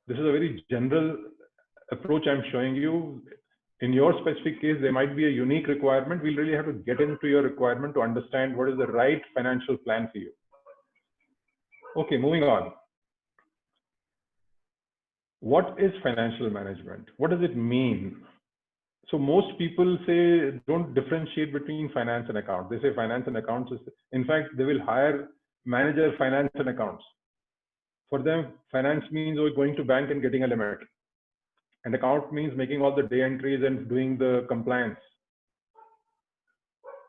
a very general approach I'm showing you. In your specific case, there might be a unique requirement. We'll really have to get into your requirement to understand what is the right financial plan for you. Okay, moving on. What is financial management? What does it mean? So most people say, don't differentiate between finance and accounts. They say finance and accounts is, in fact, they will hire manager finance and accounts. For them, finance means going to bank and getting a limit. And account means making all the day entries and doing the compliance.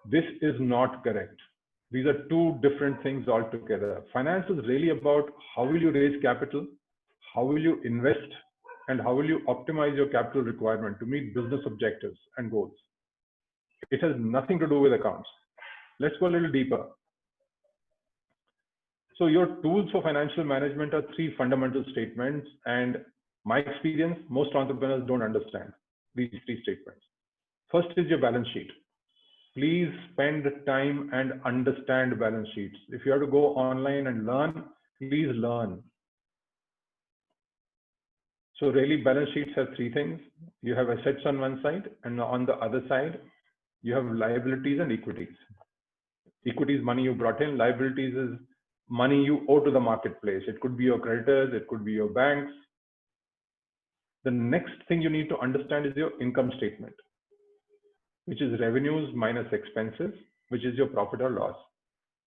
This is not correct. These are two different things altogether. Finance is really about how will you raise capital, how will you invest, and how will you optimize your capital requirement to meet business objectives and goals. It has nothing to do with accounts. Let's go a little deeper. So your tools for financial management are three fundamental statements, and my experience, most entrepreneurs don't understand these three statements. First is your balance sheet. Please spend time and understand balance sheets. If you have to go online and learn, please learn. So really, balance sheets have three things. You have assets on one side, and on the other side, you have liabilities and equities. Equity is money you brought in. Liabilities is money you owe to the marketplace. It could be your creditors, it could be your banks. The next thing you need to understand is your income statement, which is revenues minus expenses, which is your profit or loss.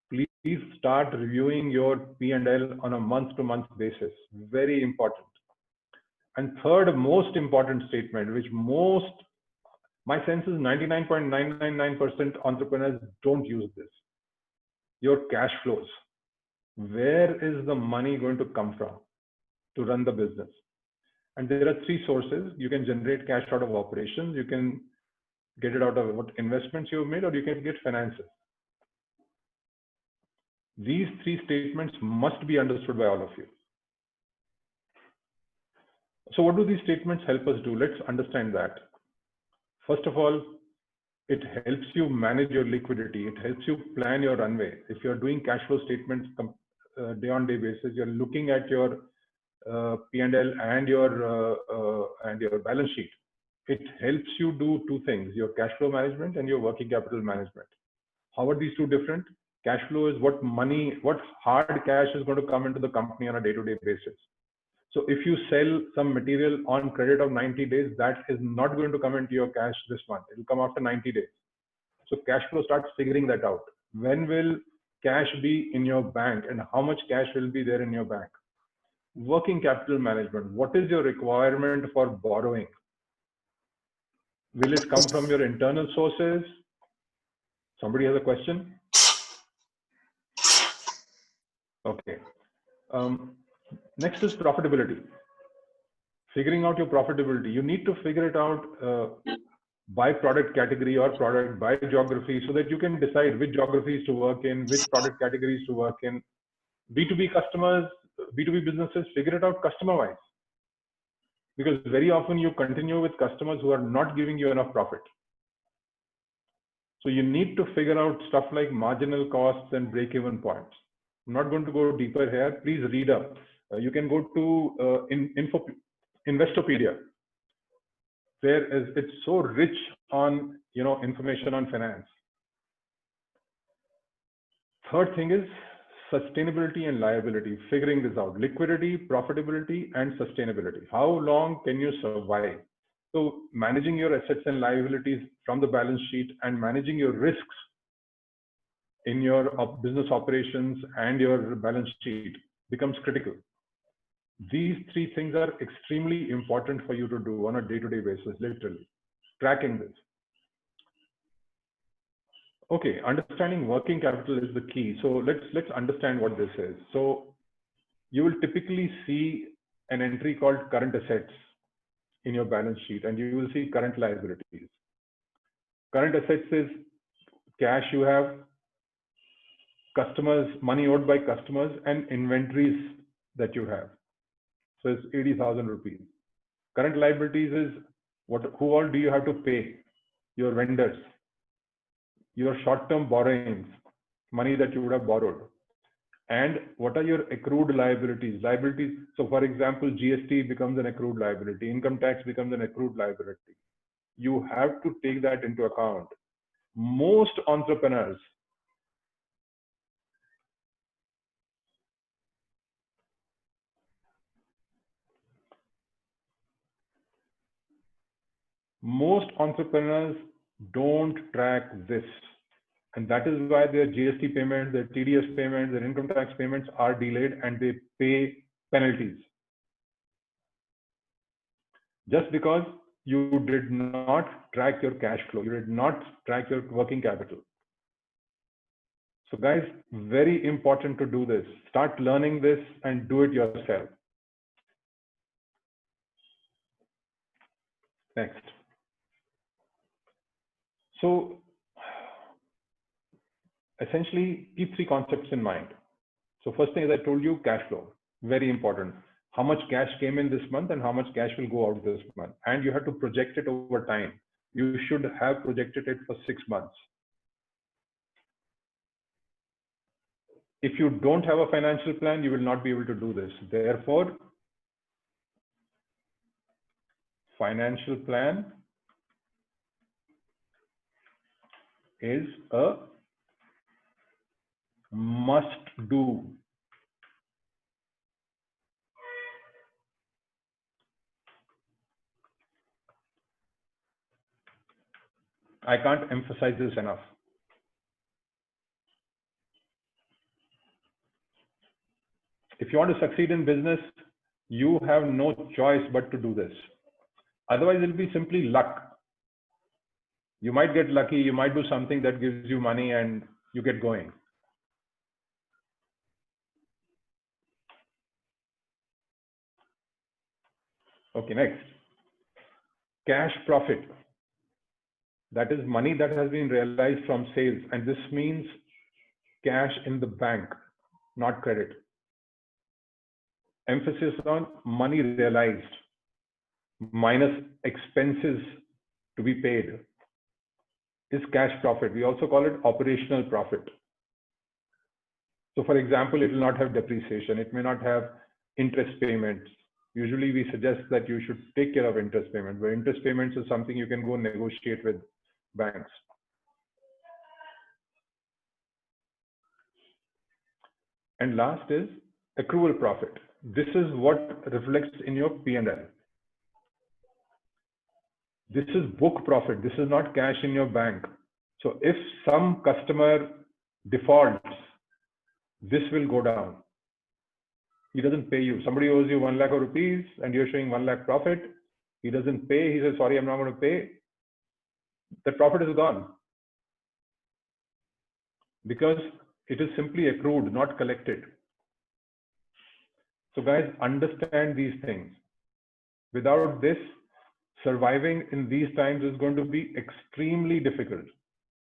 Please start reviewing your P&L on a month-to-month basis. Very important. And third, most important statement, which my sense is 99.999% entrepreneurs don't use this. Your cash flows. Where is the money going to come from to run the business? And there are three sources. You can generate cash out of operations. You can get it out of what investments you've made, or you can get finances. These three statements must be understood by all of you. So what do these statements help us do? Let's understand that. First of all, it helps you manage your liquidity. It helps you plan your runway. If you're doing cash flow statements day on day basis, you're looking at your P&L and your balance sheet. It helps you do two things: your cash flow management and your working capital management. How are these two different? Cash flow is what hard cash is going to come into the company on a day-to-day basis. So if you sell some material on credit of 90 days, that is not going to come into your cash this month. It will come after 90 days. So cash flow starts figuring that out. When will cash be in your bank and how much cash will be there in your bank? Working capital management. What is your requirement for borrowing? Will it come from your internal sources? Somebody has a question? Okay. Next is profitability. Figuring out your profitability. You need to figure it out by product category or product by geography, so that you can decide which geographies to work in, which product categories to work in. B2B customers, B2B businesses, figure it out customer-wise. Because very often you continue with customers who are not giving you enough profit. So you need to figure out stuff like marginal costs and break-even points. I'm not going to go deeper here. Please read up. You can go to Investopedia. It's so rich on information on finance. Third thing is sustainability and liability. Figuring this out: liquidity, profitability, and sustainability. How long can you survive? So managing your assets and liabilities from the balance sheet and managing your risks in your business operations and your balance sheet becomes critical. These three things are extremely important for you to do on a day-to-day basis, literally. Tracking this. Okay, understanding working capital is the key. So let's understand what this is. So you will typically see an entry called current assets in your balance sheet, and you will see current liabilities. Current assets is cash you have, customers, money owed by customers, and inventories that you have. So it's 80,000 rupees. Current liabilities is who all do you have to pay? Your vendors, your short-term borrowings, money that you would have borrowed. And what are your accrued liabilities? Liabilities. So for example, GST becomes an accrued liability. Income tax becomes an accrued liability. You have to take that into account. Most entrepreneurs don't track this. And that is why their GST payments, their TDS payments, their income tax payments are delayed and they pay penalties. Just because you did not track your cash flow, you did not track your working capital. So guys, very important to do this. Start learning this and do it yourself. Next. So essentially keep three concepts in mind. So first thing, as I told you, cash flow, very important. How much cash came in this month and how much cash will go out this month. And you have to project it over time. You should have projected it for 6 months. If you don't have a financial plan, you will not be able to do this. Therefore, financial plan is a must do. I can't emphasize this enough. If you want to succeed in business, you have no choice but to do this. Otherwise, it'll be simply luck. You might get lucky, you might do something that gives you money and you get going. Okay, next. Cash profit. That is money that has been realized from sales. And this means cash in the bank, not credit. Emphasis on money realized minus expenses to be paid is cash profit. We also call it operational profit. So for example, it will not have depreciation. It may not have interest payments. Usually we suggest that you should take care of interest payments, but interest payments is something you can go negotiate with banks. And last is accrual profit. This is what reflects in your P&L. This is book profit. This is not cash in your bank. So if some customer defaults, this will go down. He doesn't pay you. Somebody owes you 1 lakh rupees and you're showing 1 lakh profit. He doesn't pay. He says, sorry, I'm not going to pay. The profit is gone. Because it is simply accrued, not collected. So guys, understand these things. Without this, surviving in these times is going to be extremely difficult.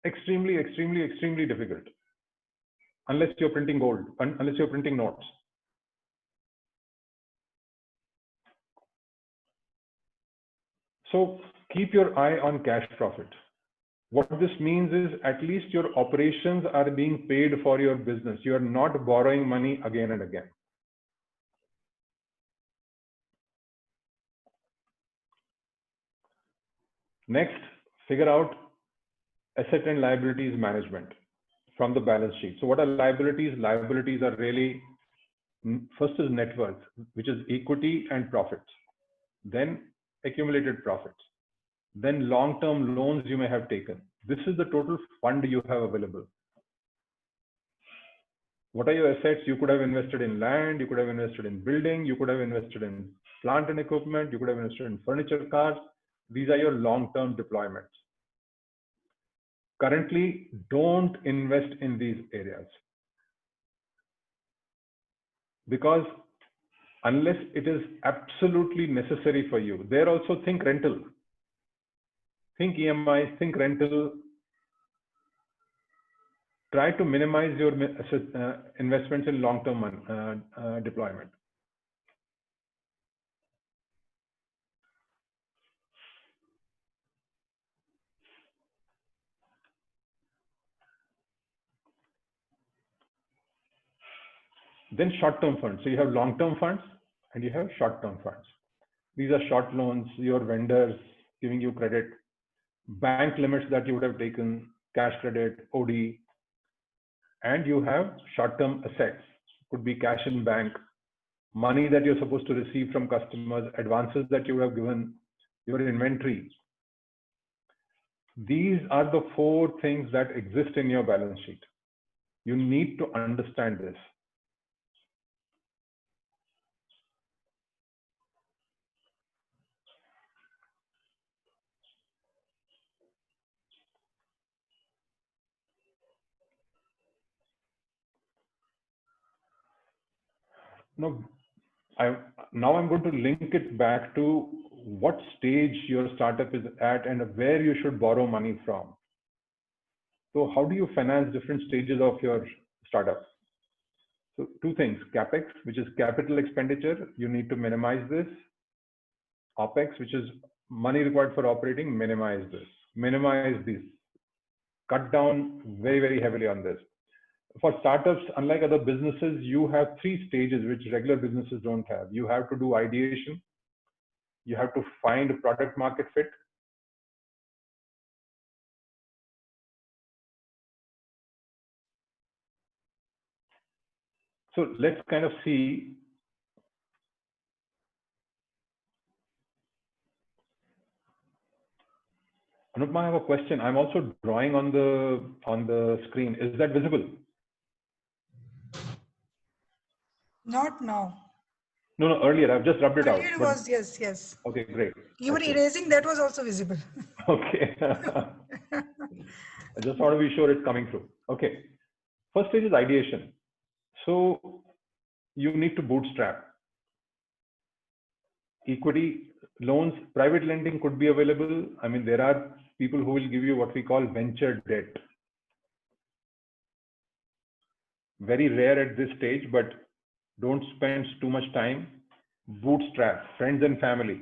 Extremely, extremely, extremely difficult. Unless you're printing gold, unless you're printing notes. So keep your eye on cash profit. What this means is at least your operations are being paid for your business. You are not borrowing money again and again. Next, figure out asset and liabilities management from the balance sheet. So what are liabilities? Liabilities are really, first is net worth, which is equity and profits. Then accumulated profits. Then long-term loans you may have taken. This is the total fund you have available. What are your assets? You could have invested in land, you could have invested in building, you could have invested in plant and equipment, you could have invested in furniture, cars. These are your long-term deployments. Currently, don't invest in these areas. Because unless it is absolutely necessary for you, there also think rental. Think EMI, think rental. Try to minimize your investments in long-term deployment. Then short-term funds. So you have long-term funds and you have short-term funds. These are short loans, your vendors giving you credit, bank limits that you would have taken, cash credit, OD, and you have short-term assets. Could be cash in bank, money that you're supposed to receive from customers, advances that you would have given, your inventory. These are the 4 things that exist in your balance sheet. You need to understand this. No, now I'm going to link it back to what stage your startup is at and where you should borrow money from. So how do you finance different stages of your startup? So two things: CapEx, which is capital expenditure, you need to minimize this. OpEx, which is money required for operating, minimize this. Minimize this. Cut down very, very heavily on this. For startups, unlike other businesses, you have 3 stages which regular businesses don't have. You have to do ideation. You have to find product market fit. So let's kind of see. Anupma, I have a question. I'm also drawing on the screen. Is that visible? Not now. No, earlier. I've just rubbed it out. Earlier it was, yes, yes. Okay, great. You were erasing, that was also visible. Okay. I just want to be sure it's coming through. Okay. First stage is ideation. So you need to bootstrap. Equity, loans, private lending could be available. I mean, there are people who will give you what we call venture debt. Very rare at this stage, but don't spend too much time. Bootstrap, friends and family.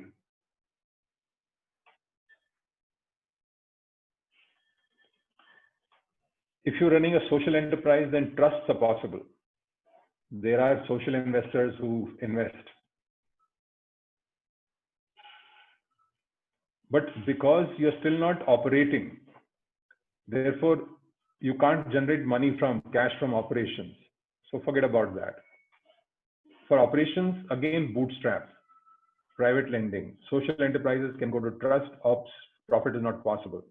If you're running a social enterprise, then trusts are possible. There are social investors who invest. But because you're still not operating, therefore you can't generate money from cash from operations. So forget about that. For operations, again, bootstrap, private lending. Social enterprises can go to trust, ops, profit is not possible.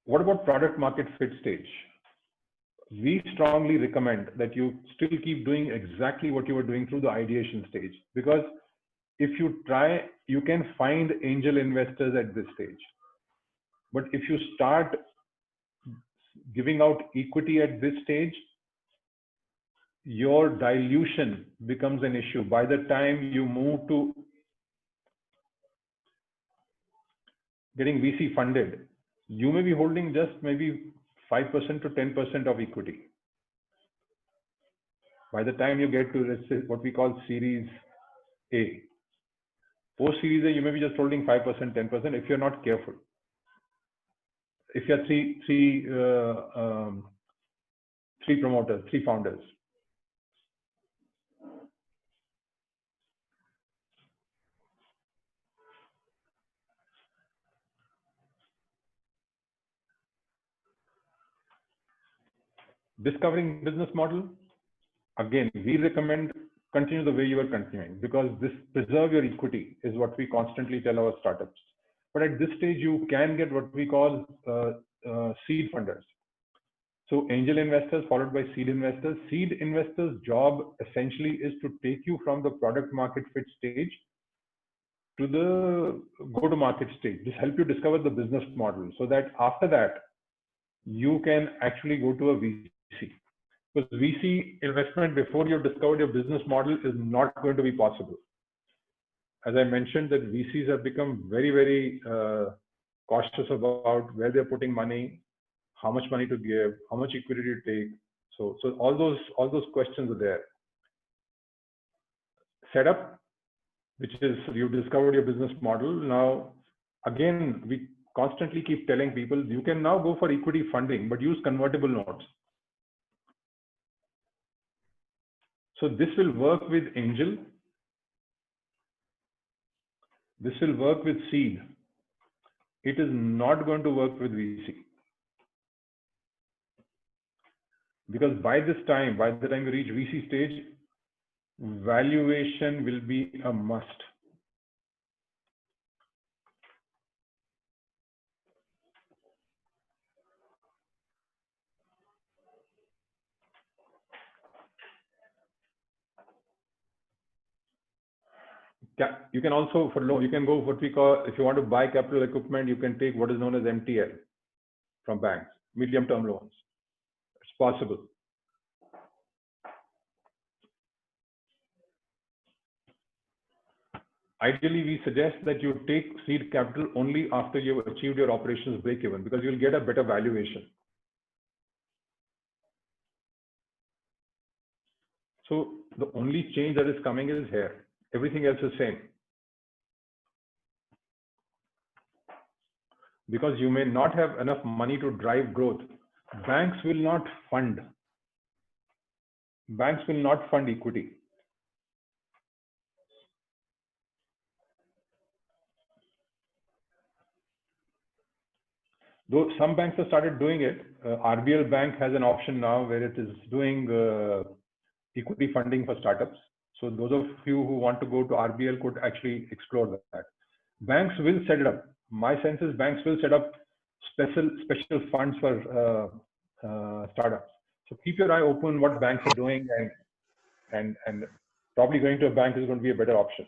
What about product market fit stage? We strongly recommend that you still keep doing exactly what you were doing through the ideation stage, because if you try, you can find angel investors at this stage. But if you start giving out equity at this stage, your dilution becomes an issue. By the time you move to getting VC funded, you may be holding just maybe 5% to 10% of equity. By the time you get to, let's say, what we call Series A. Post Series A, you may be just holding 5%, 10% if you're not careful. If you have three promoters, 3 founders. Discovering business model. Again, we recommend continue the way you are continuing, because this preserve your equity is what we constantly tell our startups. But at this stage, you can get what we call seed funders. So angel investors followed by seed investors. Seed investors' job essentially is to take you from the product market fit stage to the go-to-market stage. Just help you discover the business model, so that after that, you can actually go to a VC. Because VC investment before you've discovered your business model is not going to be possible. As I mentioned, that VCs have become very, very cautious about where they're putting money, how much money to give, how much equity to take. So all those questions are there. Setup, which is you discovered your business model. Now, again, we constantly keep telling people you can now go for equity funding, but use convertible notes. So this will work with angel. This will work with seed. It is not going to work with VC. Because by the time you reach VC stage, valuation will be a must. You can also, for loan, you can go what we call, if you want to buy capital equipment, you can take what is known as MTL from banks, medium term loans. It's possible. ideally we suggest that you take seed capital only after you've achieved your operations break-even, because you'll get a better valuation. So the only change that is coming is here. Everything else is same. Because you may not have enough money to drive growth. Banks will not fund. Banks will not fund equity. Though some banks have started doing it. RBL Bank has an option now where it is doing equity funding for startups. So those of you who want to go to RBL could actually explore that. Banks will set it up. My sense is banks will set up special funds for startups. So keep your eye open what banks are doing, and probably going to a bank is going to be a better option.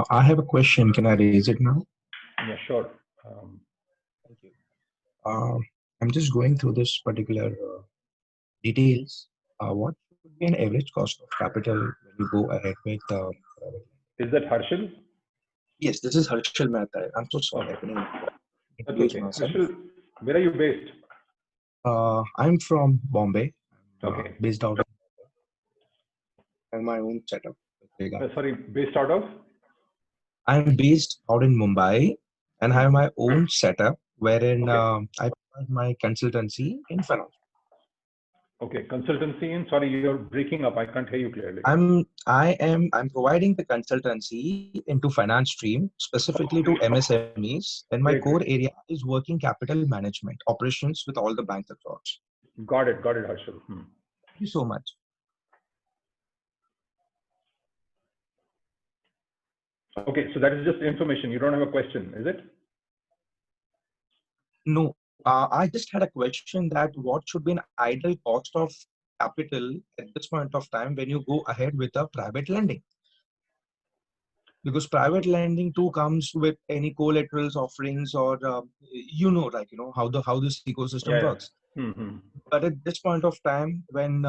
I have a question. Can I raise it now? Yeah, sure. Thank you. I'm just going through this particular details. What would be an average cost of capital when you go ahead with Is that Harshil? Yes, this is Harshil Mehta. I'm so sorry. Okay. That's okay. Harshil, where are you based? I'm from Bombay. Okay. Based out of I have my own setup. Sorry, based out of? I'm based out in Mumbai and have my own setup wherein I provide my consultancy in finance. Okay, consultancy in, sorry, you're breaking up. I can't hear you clearly. I'm providing the consultancy into finance stream, specifically to MSMEs, and my core area is working capital management, operations with all the banks across. Got it, Harshil. Thank you so much. Okay, so that is just information. You don't have a question, is it? No, I just had a question that what should be an ideal cost of capital at this point of time when you go ahead with a private lending? Because private lending too comes with any collaterals offerings or how this ecosystem works. Mm-hmm. But at this point of time, when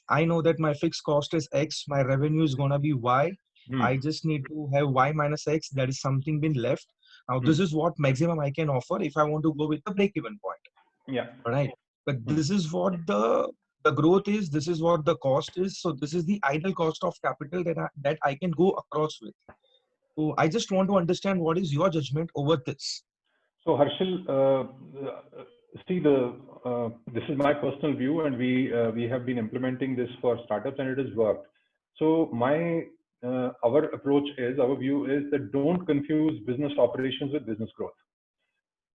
I know that my fixed cost is X, my revenue is gonna be Y. I just need to have Y minus X. That is something been left. Now this is what maximum I can offer if I want to go with the break-even point. Yeah. Right. But this is what the growth is. This is what the cost is. So this is the ideal cost of capital that I can go across with. So I just want to understand what is your judgment over this. So Harshil, see this is my personal view, and we have been implementing this for startups, and it has worked. So our view is that don't confuse business operations with business growth,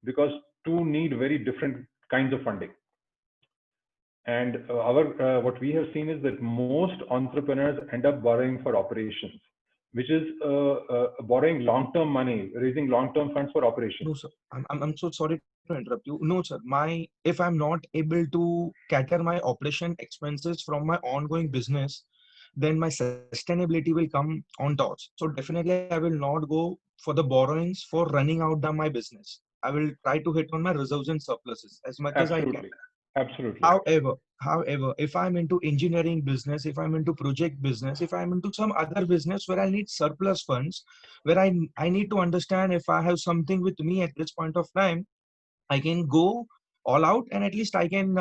because two need very different kinds of funding. And what we have seen is that most entrepreneurs end up borrowing for operations, which is borrowing long-term money, raising long-term funds for operations. No, sir. I'm so sorry to interrupt you. No, sir. If I'm not able to cater my operation expenses from my ongoing business, then my sustainability will come on dots. So definitely I will not go for the borrowings for running out my business. I will try to hit on my reserves and surpluses as much as I can. Absolutely. However, if I'm into engineering business, if I'm into project business, if I'm into some other business where I need surplus funds, where I need to understand if I have something with me at this point of time, I can go all out, and at least I can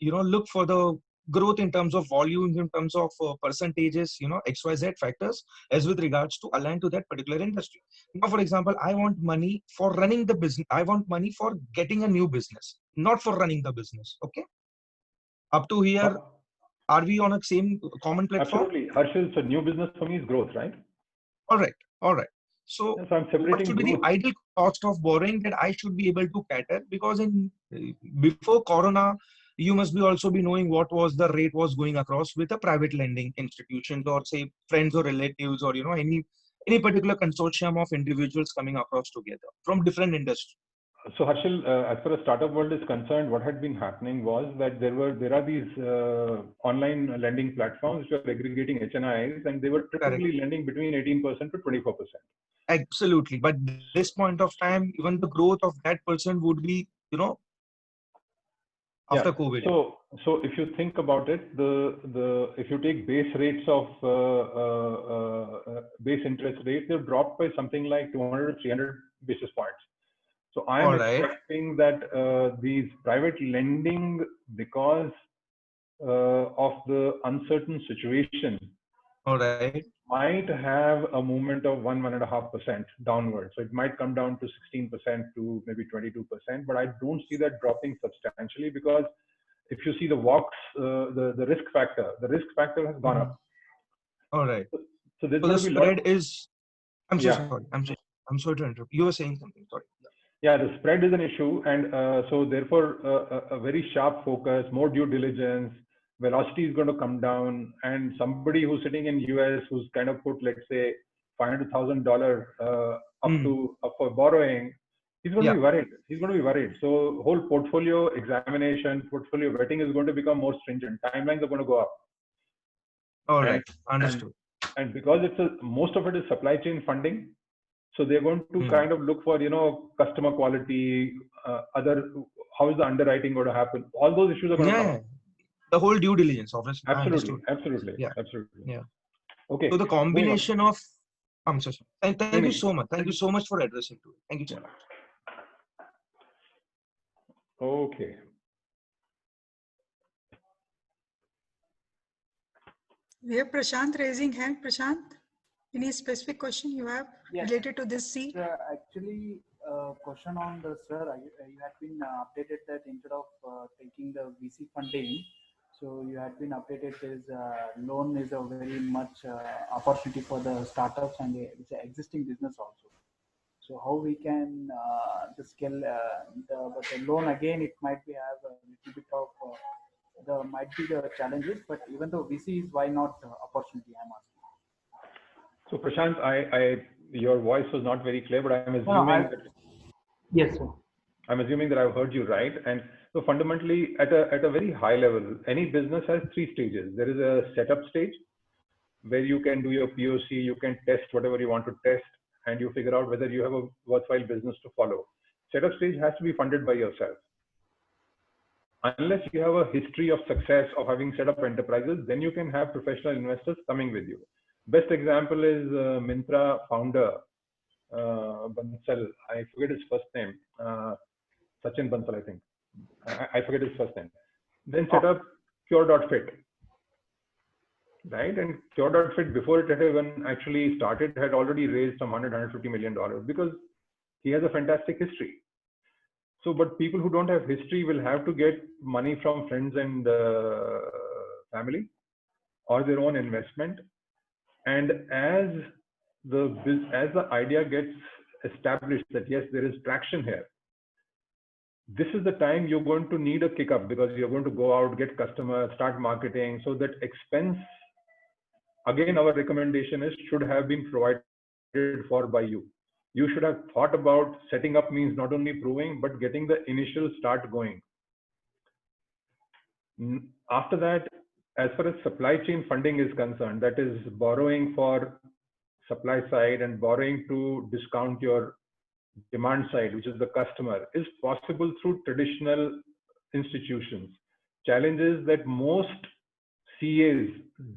look for the growth in terms of volumes, in terms of percentages, XYZ factors as with regards to align to that particular industry. Now, for example, I want money for running the business. I want money for getting a new business, not for running the business. Okay. Up to here, are we on a same common platform? Absolutely. Harshil, so new business for me is growth, right? All right. So I'm separating what should be the ideal cost of borrowing that I should be able to cater? Because before Corona, you must also be knowing what was the rate was going across with a private lending institutions, or say friends or relatives, or any particular consortium of individuals coming across together from different industries. So Harshil, as far as startup world is concerned, what had been happening was that there are these online lending platforms which are aggregating HNIs, and they were typically lending between 18% to 24%. Absolutely, but this point of time, even the growth of that person would be, after COVID? So if you think about it, if you take base rates of base interest rates, they've dropped by something like 200 to 300 basis points. So I'm expecting that these private lending, because of the uncertain situation, might have a movement of 1.5% downward. So it might come down to 16% to maybe 22%, but I don't see that dropping substantially, because if you see the walks, the risk factor has gone up. All right. So the spread is. I'm so sorry. I'm sorry to interrupt. You were saying something. Sorry. Yeah, the spread is an issue, and so therefore a very sharp focus, more due diligence. Velocity is going to come down, and somebody who's sitting in US who's kind of put, let's say, $500,000 up for borrowing, he's going to be worried. He's going to be worried. So whole portfolio examination, portfolio vetting is going to become more stringent. Timelines are going to go up. All right, understood. And because most of it is supply chain funding, so they're going to kind of look for, customer quality, how is the underwriting going to happen? All those issues are going to come up. The whole due diligence, obviously. Absolutely. Yeah. Okay. So the combination of, I'm so sorry. And thank you so much. Thank you so much for addressing to it. Thank you so much. Okay. We have Prashant raising hand. Prashant, any specific question you have related to this seat? Actually, question on the sir, you had been updated that instead of taking the VC funding, so you had been updated as loan is a very much opportunity for the startups and the existing business also. So how we can the scale, but the loan again, it might be have a little bit of might be the challenges, but even though VC is, why not opportunity? I'm asking. So Prashant, your voice was not very clear, but I'm assuming yes, sir. I'm assuming that I've heard you right. And so fundamentally, at a very high level, any business has 3 stages. There is a setup stage where you can do your POC, you can test whatever you want to test, and you figure out whether you have a worthwhile business to follow. Setup stage has to be funded by yourself. Unless you have a history of success of having set up enterprises, then you can have professional investors coming with you. Best example is Myntra founder, Bansal. I forget his first name. Sachin Bansal, I think. I forget his first name. Then set up Cure.fit. Right? And Cure.fit, before it had even actually started, had already raised some $150 million because he has a fantastic history. So, but people who don't have history will have to get money from friends and family or their own investment. And as the idea gets established that yes, there is traction here, this is the time you're going to need a kick up, because you're going to go out, get customers, start marketing. So that expense, again, our recommendation is should have been provided for by you. You should have thought about setting up means not only proving, but getting the initial start going. After that, as far as supply chain funding is concerned, that is borrowing for supply side and borrowing to discount your demand side, which is the customer, is possible through traditional institutions. Challenge is that most CAs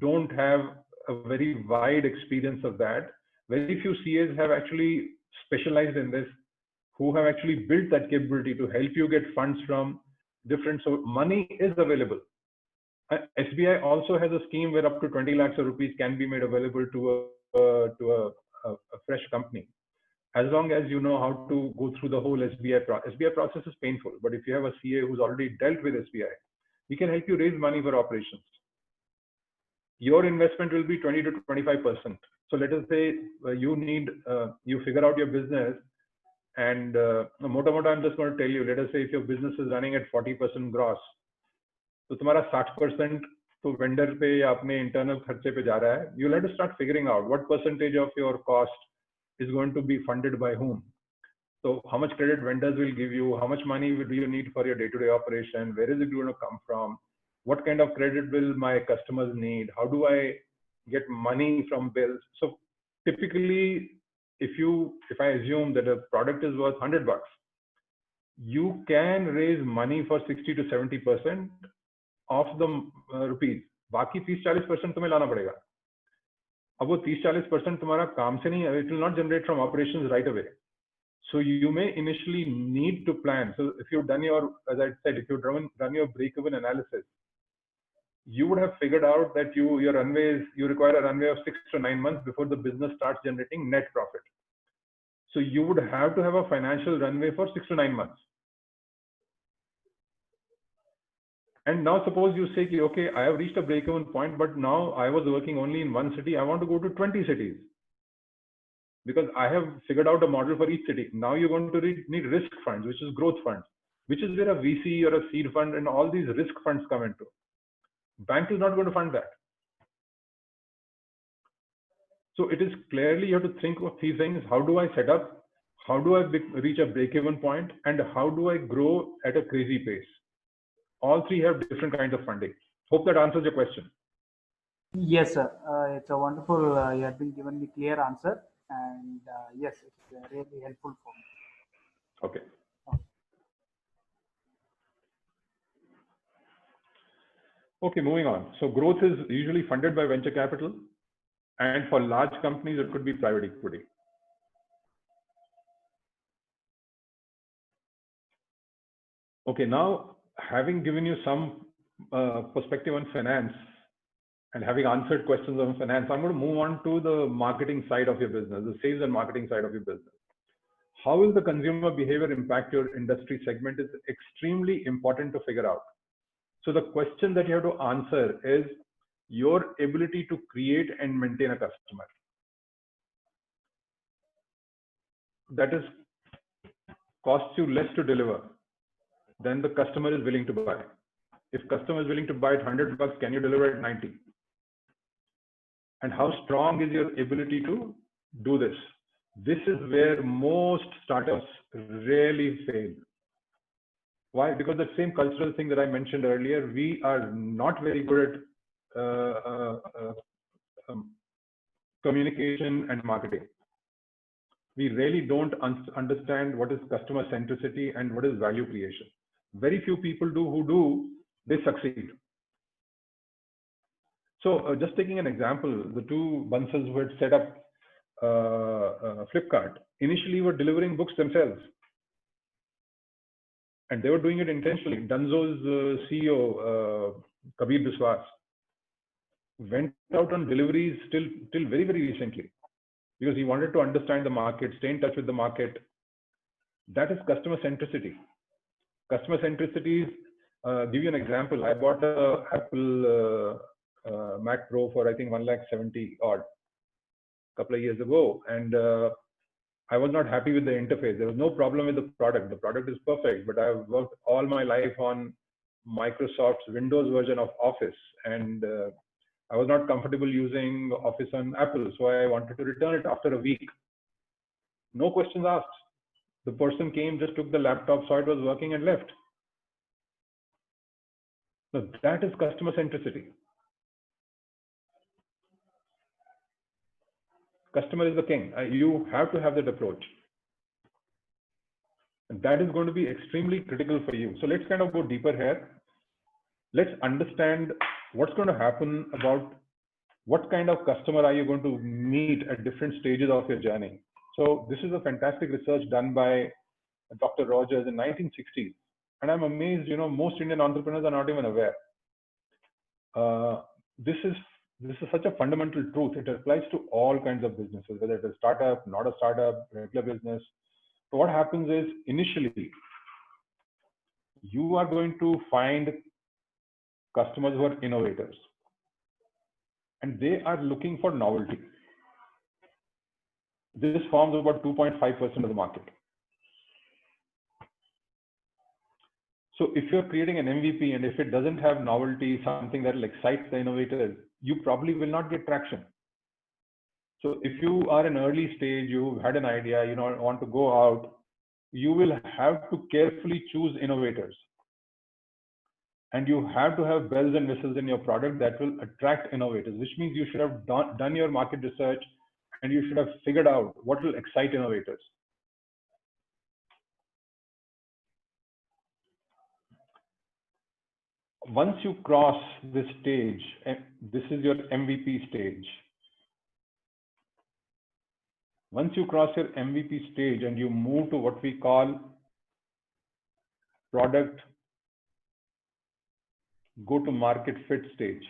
don't have a very wide experience of that. Very few CAs have actually specialized in this, who have actually built that capability to help you get funds from different. So money is available. SBI also has a scheme where up to 20 lakhs of rupees can be made available to a fresh company, as long as you know how to go through the whole SBI process. SBI process is painful, but if you have a CA who's already dealt with SBI, he can help you raise money for operations. Your investment will be 20 to 25%. So let us say you figure out your business, and I'm just going to tell you, let us say if your business is running at 40% gross, तो तुम्हारा 60% तो vendor पे या अपने internal खर्चे पे जा रहा है. You'll have to start figuring out what percentage of your cost is going to be funded by whom. So how much credit vendors will give you, how much money do you need for your day-to-day operation, where is it going to come from, what kind of credit will my customers need, how do I get money from bills. So typically, if I assume that a product is worth $100, you can raise money for 60 to 70% of the rupees. बाकी 30-40% तुम्हें लाना पड़ेगा. अब वो 30-40% तुम्हारा काम से नहीं है. It will not generate from operations right away. So you may initially need to plan. So if you've done your, as I said, if you run your break-even analysis, you would have figured out that you require a runway of 6 to 9 months before the business starts generating net profit. So you would have to have a financial runway for 6 to 9 months. And now suppose you say, okay, I have reached a break-even point, but now I was working only in one city. I want to go to 20 cities because I have figured out a model for each city. Now you're going to need risk funds, which is growth funds, which is where a VC or a seed fund and all these risk funds come into. Bank is not going to fund that. So it is clearly you have to think of three things. How do I set up? How do I reach a break-even point? And how do I grow at a crazy pace? All three have different kinds of funding. Hope that answers your question. Yes, sir. It's a wonderful, you have been given me clear answer. And yes, it's really helpful for me. Okay. Okay, moving on. So growth is usually funded by venture capital. And for large companies, it could be private equity. Okay, now having given you some perspective on finance and having answered questions on finance, I'm going to move on to the marketing side of your business, the sales and marketing side of your business. How will the consumer behavior impact your industry segment is extremely important to figure out. So the question that you have to answer is your ability to create and maintain a customer. That is costs you less to deliver than the customer is willing to buy. If customer is willing to buy at $100, can you deliver at 90? And how strong is your ability to do this? This is where most startups really fail. Why? Because the same cultural thing that I mentioned earlier, we are not very good at communication and marketing. We really don't understand what is customer centricity and what is value creation. Very few people they succeed. So just taking an example, the two Bansals who had set up Flipkart initially were delivering books themselves. And they were doing it intentionally. Dunzo's CEO, Kabir Biswas, went out on deliveries till very, very recently because he wanted to understand the market, stay in touch with the market. That is customer centricity. Customer centricity is, give you an example. I bought a Apple Mac Pro for I think 170,000 odd a couple of years ago, and I was not happy with the interface. There was no problem with the product. The product is perfect, but I've worked all my life on Microsoft's Windows version of Office, and I was not comfortable using Office on Apple, so I wanted to return it after a week. No questions asked. The person came, just took the laptop, saw it was working, and left. So that is customer centricity. Customer is the king. You have to have that approach. And that is going to be extremely critical for you. So let's kind of go deeper here. Let's understand what's going to happen about what kind of customer are you going to meet at different stages of your journey. So this is a fantastic research done by Dr. Rogers in 1960s. And I'm amazed, most Indian entrepreneurs are not even aware. This is such a fundamental truth. It applies to all kinds of businesses, whether it is startup, not a startup, regular business. So what happens is initially, you are going to find customers who are innovators. And they are looking for novelty. This forms about 2.5% of the market. So if you're creating an MVP and if it doesn't have novelty, something that will excite the innovators, you probably will not get traction. So if you are in early stage, you've had an idea, want to go out, you will have to carefully choose innovators. And you have to have bells and whistles in your product that will attract innovators, which means you should have done your market research and you should have figured out what will excite innovators. once you cross this stage, this is your MVP stage. Once you cross your MVP stage and you move to what we call product go-to-market fit stage,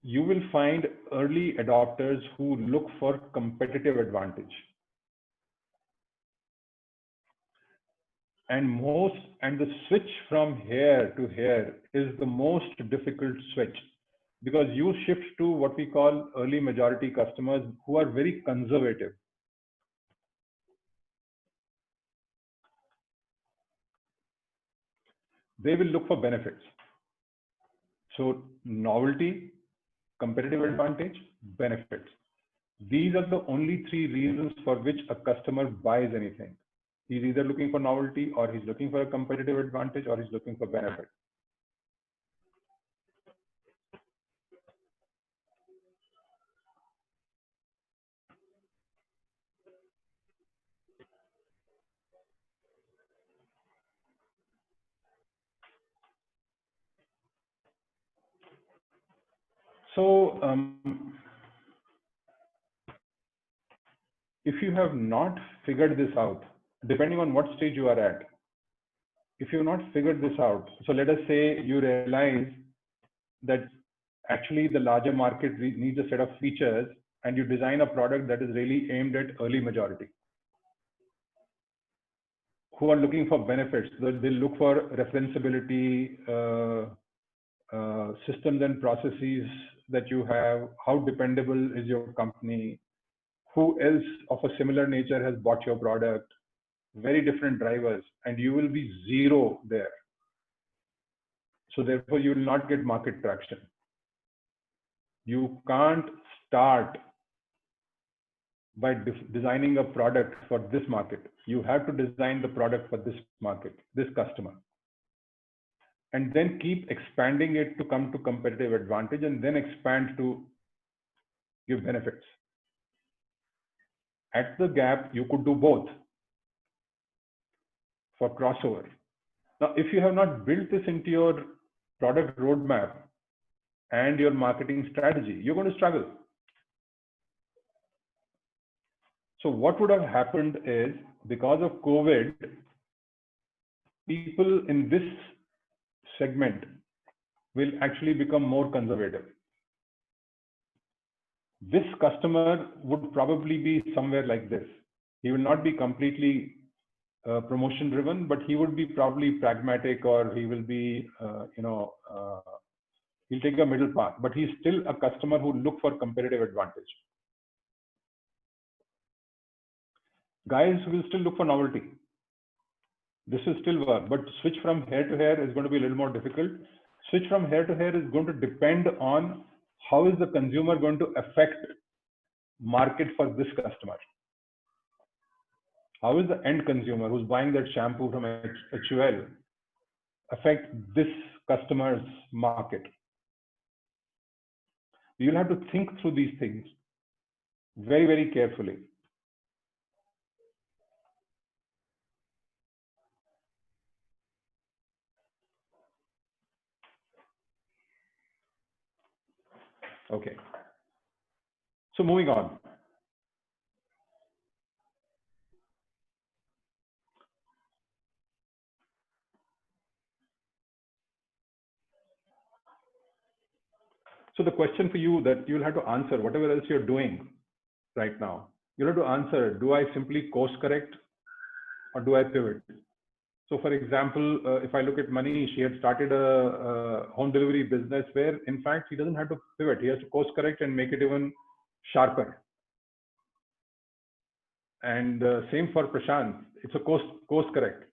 you will find early adopters who look for competitive advantage. And the switch from here to here is the most difficult switch, because you shift to what we call early majority customers who are very conservative. They will look for benefits. So novelty, competitive advantage, benefits. These are the only three reasons for which a customer buys anything. He's either looking for novelty, or he's looking for a competitive advantage, or he's looking for benefit. So if you have not figured this out, depending on what stage you are at, if you have not figured this out, so let us say you realize that actually the larger market needs a set of features, and you design a product that is really aimed at early majority, who are looking for benefits. They look for referenceability, systems and processes that you have, how dependable is your company, who else of a similar nature has bought your product, very different drivers, and you will be zero there. So therefore you will not get market traction. You can't start by designing a product for this market. You have to design the product for this market, this customer, and then keep expanding it to come to competitive advantage, and then expand to give benefits. At the gap, you could do both for crossover. Now, if you have not built this into your product roadmap and your marketing strategy, you're going to struggle. So what would have happened is, because of COVID, people in this segment will actually become more conservative. This customer would probably be somewhere like this. He will not be completely promotion driven, but he would be probably pragmatic, or he will be, he'll take a middle path, but he's still a customer who look for competitive advantage. Guys will still look for novelty. This will still work, but switch from here to here is going to be a little more difficult. Switch from here to here is going to depend on how is the consumer going to affect market for this customer. How is the end consumer who's buying that shampoo from HUL affect this customer's market? You'll have to think through these things very, very carefully. Okay. So moving on. So the question for you that you'll have to answer, whatever else you're doing right now, you'll have to answer, do I simply course correct or do I pivot? So for example, if I look at Manish, he had started a home delivery business where in fact he doesn't have to pivot. He has to course correct and make it even sharper. And same for Prashant, it's a course correct.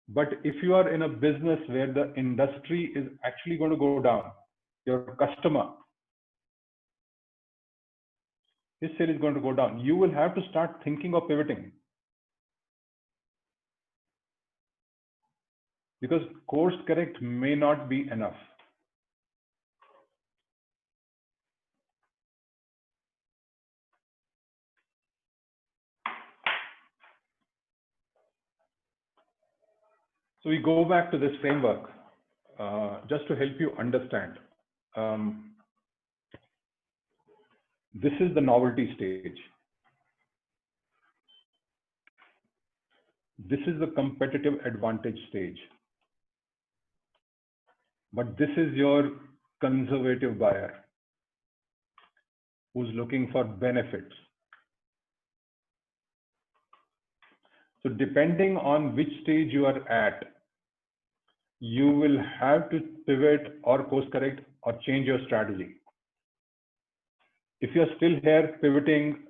But if you are in a business where the industry is actually going to go down, your customer, his sale is going to go down, you will have to start thinking of pivoting. Because course correct may not be enough. So we go back to this framework just to help you understand. This is the novelty stage. This is the competitive advantage stage. But this is your conservative buyer who's looking for benefits. So depending on which stage you are at, you will have to pivot or course correct or change your strategy. If you're still here, pivoting,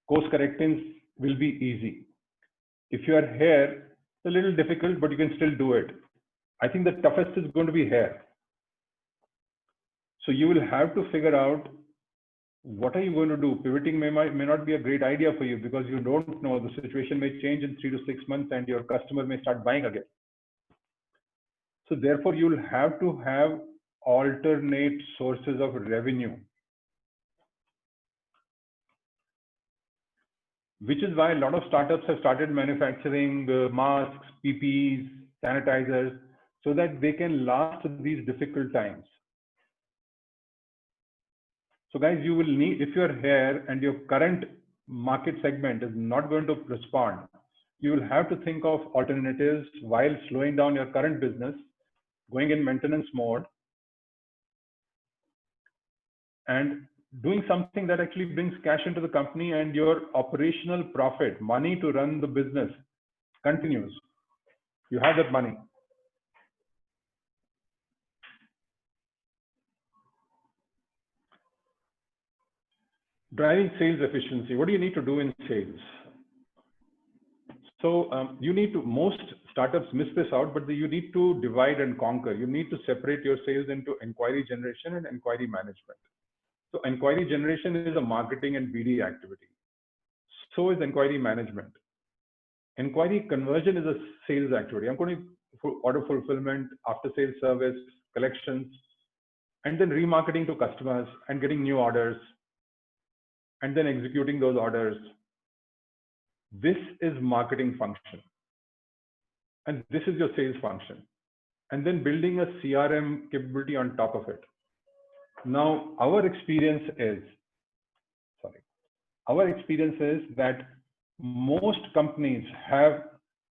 course correcting will be easy. If you are here, it's a little difficult, but you can still do it. I think the toughest is going to be here. So you will have to figure out what are you going to do. Pivoting may not be a great idea for you because you don't know, the situation may change in 3 to 6 months and your customer may start buying again. So therefore you'll have to have alternate sources of revenue, which is why a lot of startups have started manufacturing masks, PPEs, sanitizers, so that they can last these difficult times. So guys, you will need, if you're here and your current market segment is not going to respond, you will have to think of alternatives while slowing down your current business, going in maintenance mode, and doing something that actually brings cash into the company, and your operational profit, money to run the business, continues. You have that money. Driving sales efficiency. What do you need to do in sales? So you need to, most startups miss this out, but you need to divide and conquer. You need to separate your sales into inquiry generation and inquiry management. So inquiry generation is a marketing and BD activity. So is inquiry management. Inquiry conversion is a sales activity. I'm going to order fulfillment, after sales service, collections, and then remarketing to customers and getting new orders, and then executing those orders. This is marketing function. And this is your sales function. And then building a CRM capability on top of it. Now, our experience is that most companies have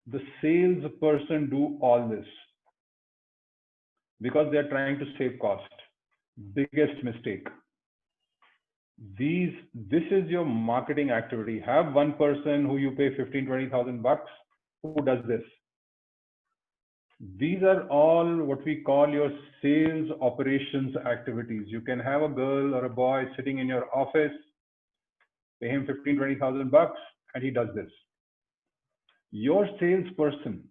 the salesperson do all this because they're trying to save cost. Biggest mistake. This is your marketing activity. Have one person who you pay 15,000-20,000 bucks who does this. These are all what we call your sales operations activities. You can have a girl or a boy sitting in your office, pay him 15,000-20,000 bucks, and he does this. Your salesperson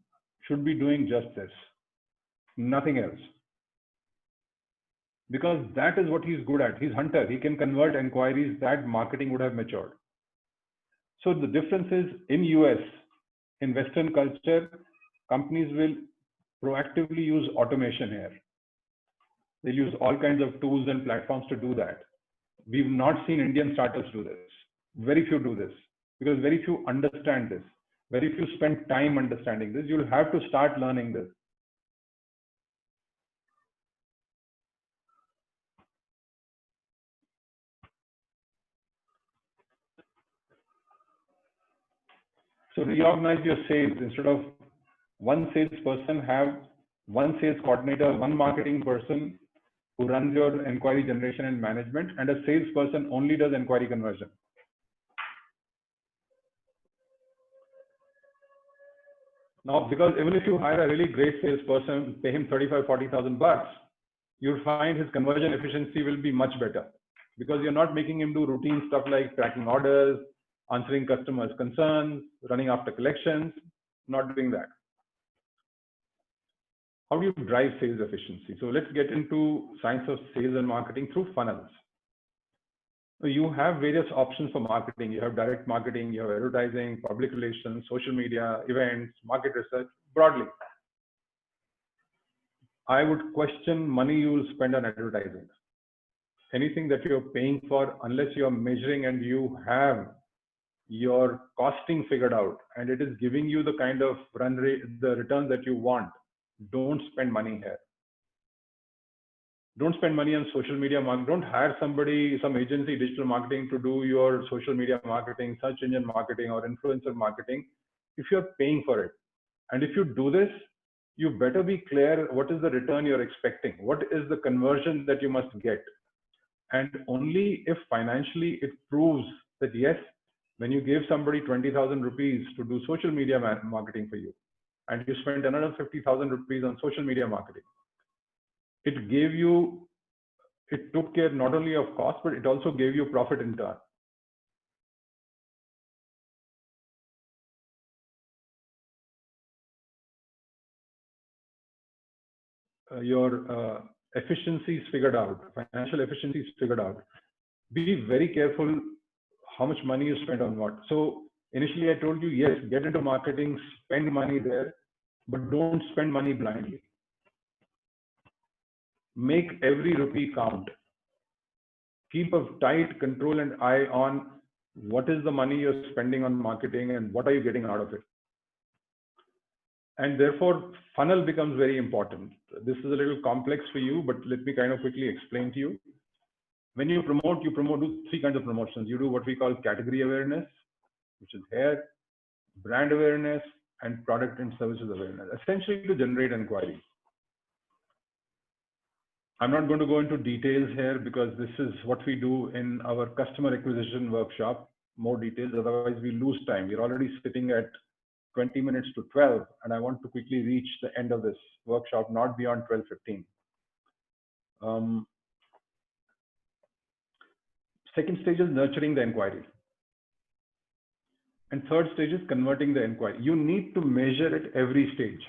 should be doing just this, nothing else. Because that is what he's good at. He's hunter. He can convert inquiries that marketing would have matured. So the difference is in US, in Western culture, companies will proactively use automation here. They'll use all kinds of tools and platforms to do that. We've not seen Indian startups do this. Very few do this because very few understand this. Very few spend time understanding this. You'll have to start learning this. So reorganize your sales. Instead of one salesperson, have one sales coordinator, one marketing person who runs your inquiry generation and management, and a salesperson only does inquiry conversion. Now, because even if you hire a really great salesperson, pay him 35,000-40,000 bucks, you'll find his conversion efficiency will be much better because you're not making him do routine stuff like tracking orders, answering customers' concerns, running after collections, not doing that. How do you drive sales efficiency? So let's get into science of sales and marketing through funnels. You have various options for marketing. You have direct marketing, you have advertising, public relations, social media, events, market research, broadly. I would question money you will spend on your costing figured out, and it is giving you the kind of run rate, the returns that you want, don't spend money here. Don't spend money on social media marketing. Don't hire somebody, some agency, digital marketing, to do your social media marketing, search engine marketing, or influencer marketing if you're paying for it. And if you do this, you better be clear what is the return you're expecting, what is the conversion that you must get. And only if financially it proves that yes, when you gave somebody 20,000 rupees to do social media marketing for you, and you spent another 50,000 rupees on social media marketing, it gave you, it took care not only of cost, but it also gave you profit in turn. Your efficiencies figured out, financial efficiencies figured out. Be very careful how much money you spend on what. So initially I told you, yes, get into marketing, spend money there, but don't spend money blindly. Make every rupee count. Keep a tight control and eye on what is the money you're spending on marketing and what are you getting out of it. And therefore, funnel becomes very important. This is a little complex for you, but let me kind of quickly explain to you. When you promote do three kinds of promotions. You do what we call category awareness, which is hair, brand awareness, and product and services awareness, essentially to generate inquiries. I'm not going to go into details here because this is what we do in our customer acquisition workshop, more details, otherwise we lose time. We're already sitting at 20 minutes to 12, and I want to quickly reach the end of this workshop, not beyond 12:15. Second stage is nurturing the inquiry. And third stage is converting the inquiry. You need to measure at every stage.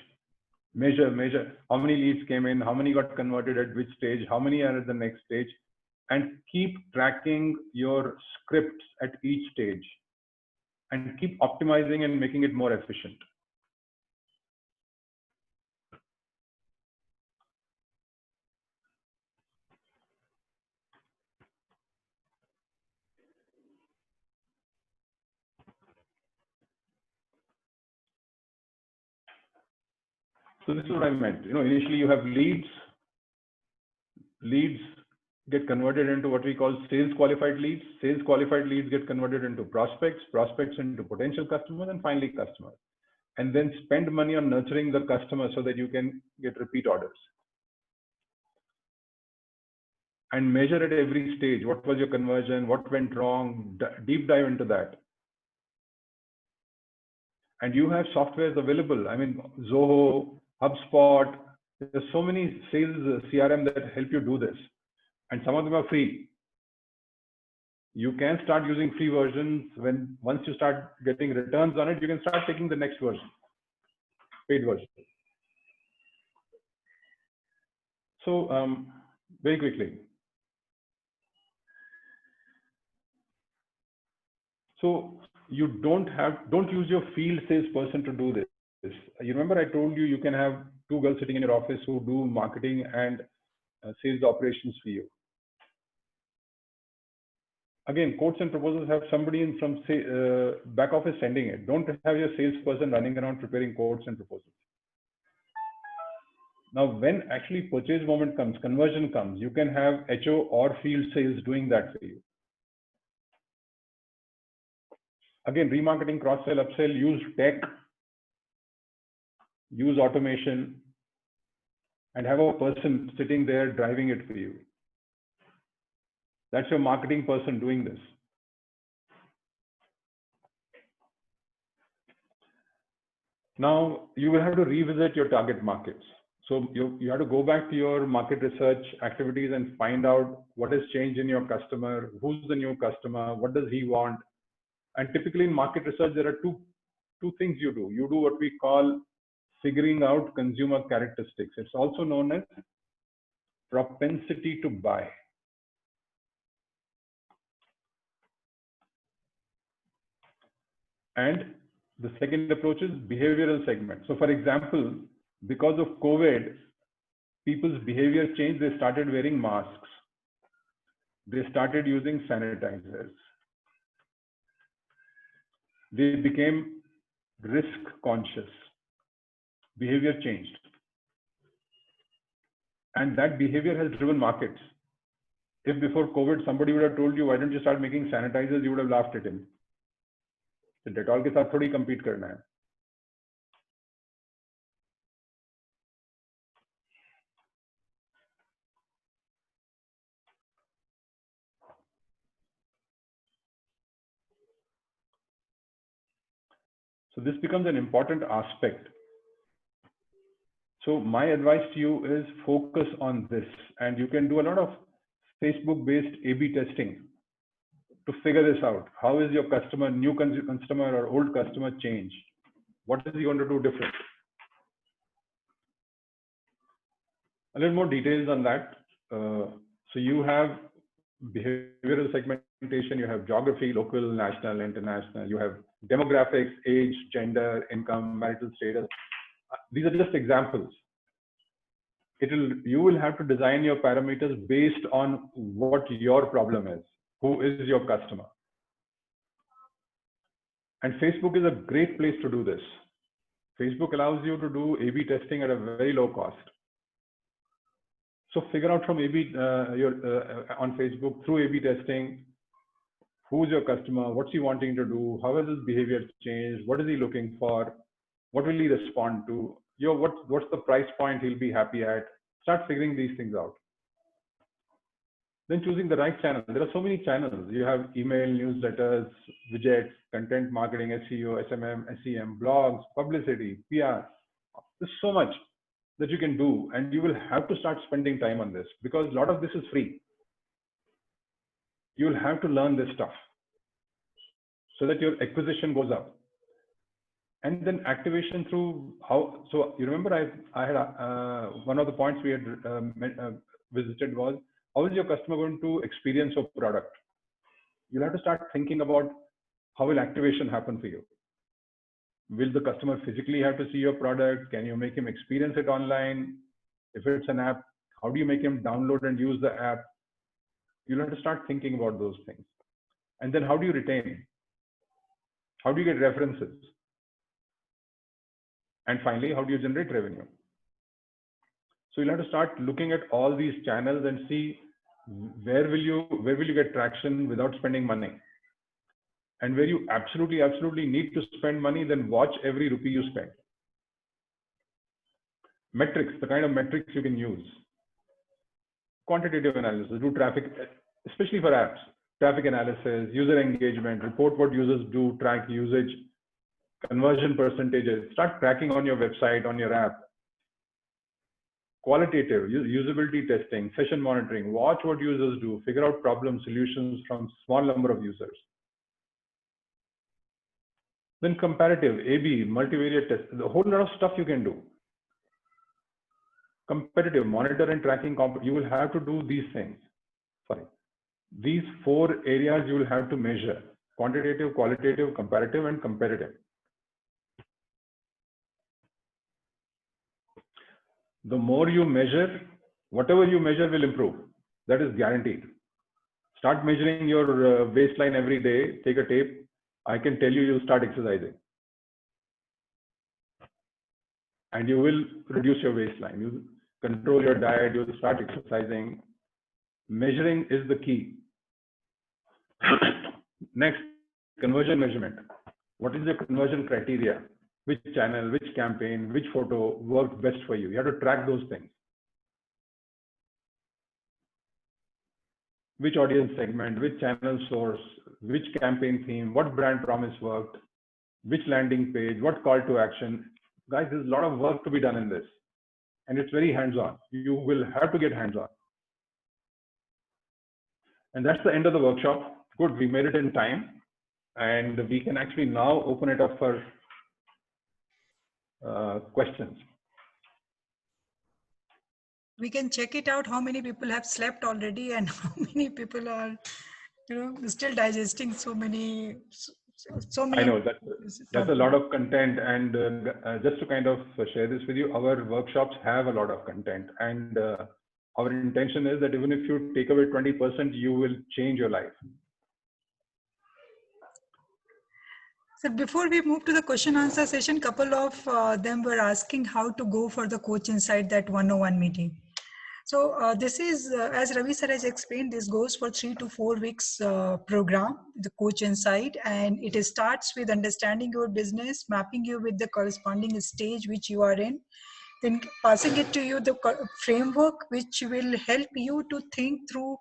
Measure how many leads came in, how many got converted at which stage, how many are at the next stage, and keep tracking your scripts at each stage and keep optimizing and making it more efficient. So this is what I meant. Initially you have leads. Leads get converted into what we call sales qualified leads. Sales qualified leads get converted into prospects, prospects into potential customers, and finally customers. And then spend money on nurturing the customer so that you can get repeat orders. And measure at every stage. What was your conversion? What went wrong? Deep dive into that. And you have softwares available. I mean, Zoho, HubSpot, there's so many sales CRM that help you do this. And some of them are free. You can start using free versions. Once you start getting returns on it, you can start taking the next version, paid version. So very quickly. So you don't use your field salesperson to do this. You remember I told you can have two girls sitting in your office who do marketing and sales operations for you. Again, quotes and proposals have somebody in from back office sending it. Don't have your salesperson running around preparing quotes and proposals. Now, when actually purchase moment comes, conversion comes, you can have HO or field sales doing that for you. Again, remarketing, cross-sell, upsell, use tech, use automation, and have a person sitting there driving it for you. That's your marketing person doing this. Now, you will have to revisit your target markets. So you have to go back to your market research activities and find out what has changed in your customer, who's the new customer, what does he want. And typically in market research, there are two things you do. You do what we call figuring out consumer characteristics. It's also known as propensity to buy. And the second approach is behavioral segment. So for example, because of COVID, people's behavior changed. They started wearing masks. They started using sanitizers. They became risk conscious. Behavior changed. And that behavior has driven markets. If before COVID, somebody would have told you, why don't you start making sanitizers, you would have laughed at him. So Dettol के साथ थोड़ी compete करना है. So this becomes an important aspect. So my advice to you is focus on this, and you can do a lot of Facebook-based A/B testing to figure this out. How is your customer, new customer or old customer change? What is he going to do different? A little more details on that. So you have behavioral segmentation, you have geography, local, national, international, you have demographics, age, gender, income, marital status. These are just examples. You will have to design your parameters based on what your problem is. Who is your customer? And Facebook is a great place to do this. Facebook allows you to do A/B testing at a very low cost. So figure out from A/B on Facebook through A/B testing, who's your customer, what's he wanting to do, how has his behavior changed, what is he looking for, what will he respond to, what's the price point he'll be happy at. Start figuring these things out. Then choosing the right channel. There are so many channels. You have email, newsletters, widgets, content marketing, SEO, SMM, SEM, blogs, publicity, PR. There's so much that you can do, and you will have to start spending time on this because a lot of this is free. You will have to learn this stuff so that your acquisition goes up. And then activation through how, so you remember I had one of the points we had visited was, how is your customer going to experience your product? You'll have to start thinking about how will activation happen for you. Will the customer physically have to see your product? Can you make him experience it online? If it's an app, how do you make him download and use the app? You'll have to start thinking about those things. And then how do you retain? How do you get references? And finally, how do you generate revenue? So you'll have to start looking at all these channels and see where will you get traction without spending money. And where you absolutely need to spend money, then watch every rupee you spend. Metrics, the kind of metrics you can use. Quantitative analysis, do traffic, especially for apps, traffic analysis, user engagement, report what users do, track usage, conversion percentages, start tracking on your website, on your app. Qualitative, usability testing, session monitoring, watch what users do, figure out problem solutions from small number of users. Then comparative, A/B, multivariate test, a whole lot of stuff you can do. Competitive, monitor and tracking, you will have to do these things. Sorry. These 4 areas you will have to measure: quantitative, qualitative, comparative, and competitive. The more you measure, whatever you measure will improve. That is guaranteed. Start measuring your waistline every day. Take a tape. I can tell you, you'll start exercising. And you will reduce your waistline. You control your diet. You'll start exercising. Measuring is the key. Next, conversion measurement. What is the conversion criteria? Which channel, which campaign, which photo worked best for you? You have to track those things. Which audience segment, which channel source, which campaign theme, what brand promise worked, which landing page, what call to action. Guys, there's a lot of work to be done in this. And it's very hands-on. You will have to get hands-on. And that's the end of the workshop. Good, we made it in time. And we can actually now open it up for questions. We can check it out how many people have slept already and how many people are, still digesting so many. I know that's a lot of content, and just to kind of share this with you, our workshops have a lot of content, and our intention is that even if you take away 20%, you will change your life. So before we move to the question answer session, couple of them were asking how to go for the Coach Inside that 101 meeting. So this is, as Ravi sir has explained, this goes for 3 to 4 weeks program, the Coach Inside, and it starts with understanding your business, mapping you with the corresponding stage which you are in, then passing it to you the framework which will help you to think through